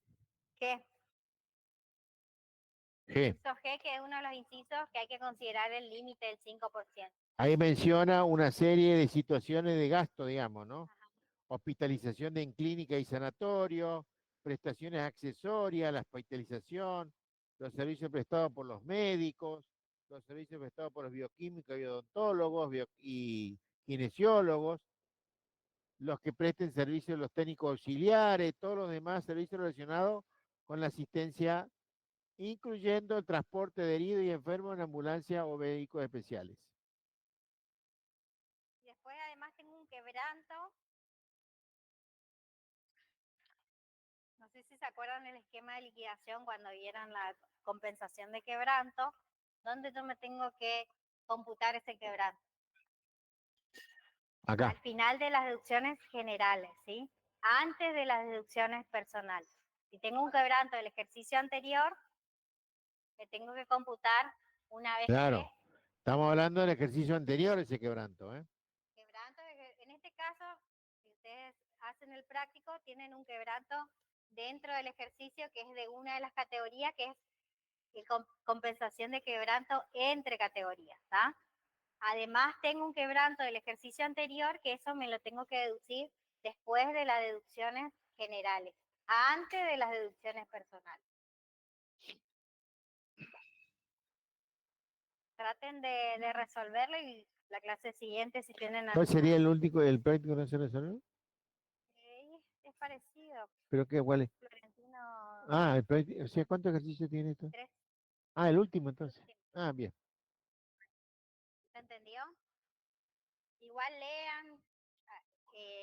G. Inciso G, que es uno de los incisos que hay que considerar el límite del 5%. Ahí menciona una serie de situaciones de gasto, digamos, ¿no? Ajá. Hospitalización en clínica y sanatorio, prestaciones accesorias, la hospitalización, los servicios prestados por los médicos, los servicios prestados por los bioquímicos y odontólogos y kinesiólogos, los que presten servicios los técnicos auxiliares, todos los demás servicios relacionados con la asistencia, incluyendo el transporte de heridos y enfermos en ambulancia o vehículos especiales. Y después además tengo un quebranto. No sé si se acuerdan el esquema de liquidación cuando vieron la compensación de quebranto, donde yo me tengo que computar ese quebranto. Acá. Al final de las deducciones generales, ¿sí? Antes de las deducciones personales. Si tengo un quebranto del ejercicio anterior, me tengo que computar una vez Claro. que... Estamos hablando del ejercicio anterior, ese quebranto, ¿eh? Quebranto, en este caso, si ustedes hacen el práctico, tienen un quebranto dentro del ejercicio que es de una de las categorías, que es compensación de quebranto entre categorías, ¿tá? Además tengo un quebranto del ejercicio anterior, que eso me lo tengo que deducir después de las deducciones generales, antes de las deducciones personales. Traten de resolverlo, y la clase siguiente, si tienen ¿Cuál sería el último, el práctico no se resolvió? es parecido. ¿Pero qué? ¿Cuál es? Florentino Ah, el práctico, o sea, ¿cuántos ejercicios tiene esto? 3. Ah, el último entonces. Ah, bien. ¿Se entendió? Igual lean.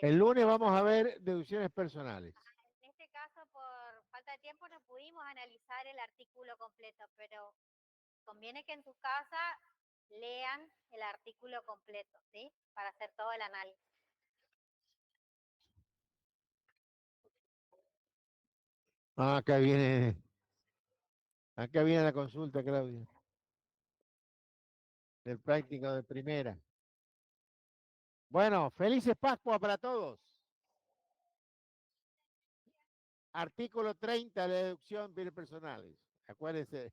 El lunes vamos a ver deducciones personales. En este caso, por falta de tiempo, no pudimos analizar el artículo completo, pero conviene que en su casa lean el artículo completo, ¿sí? Para hacer todo el análisis. Ah, acá viene la consulta, Claudia. Del práctico de primera. Bueno, felices Pascua para todos. Artículo 30 de deducción bienes personales. Acuérdense.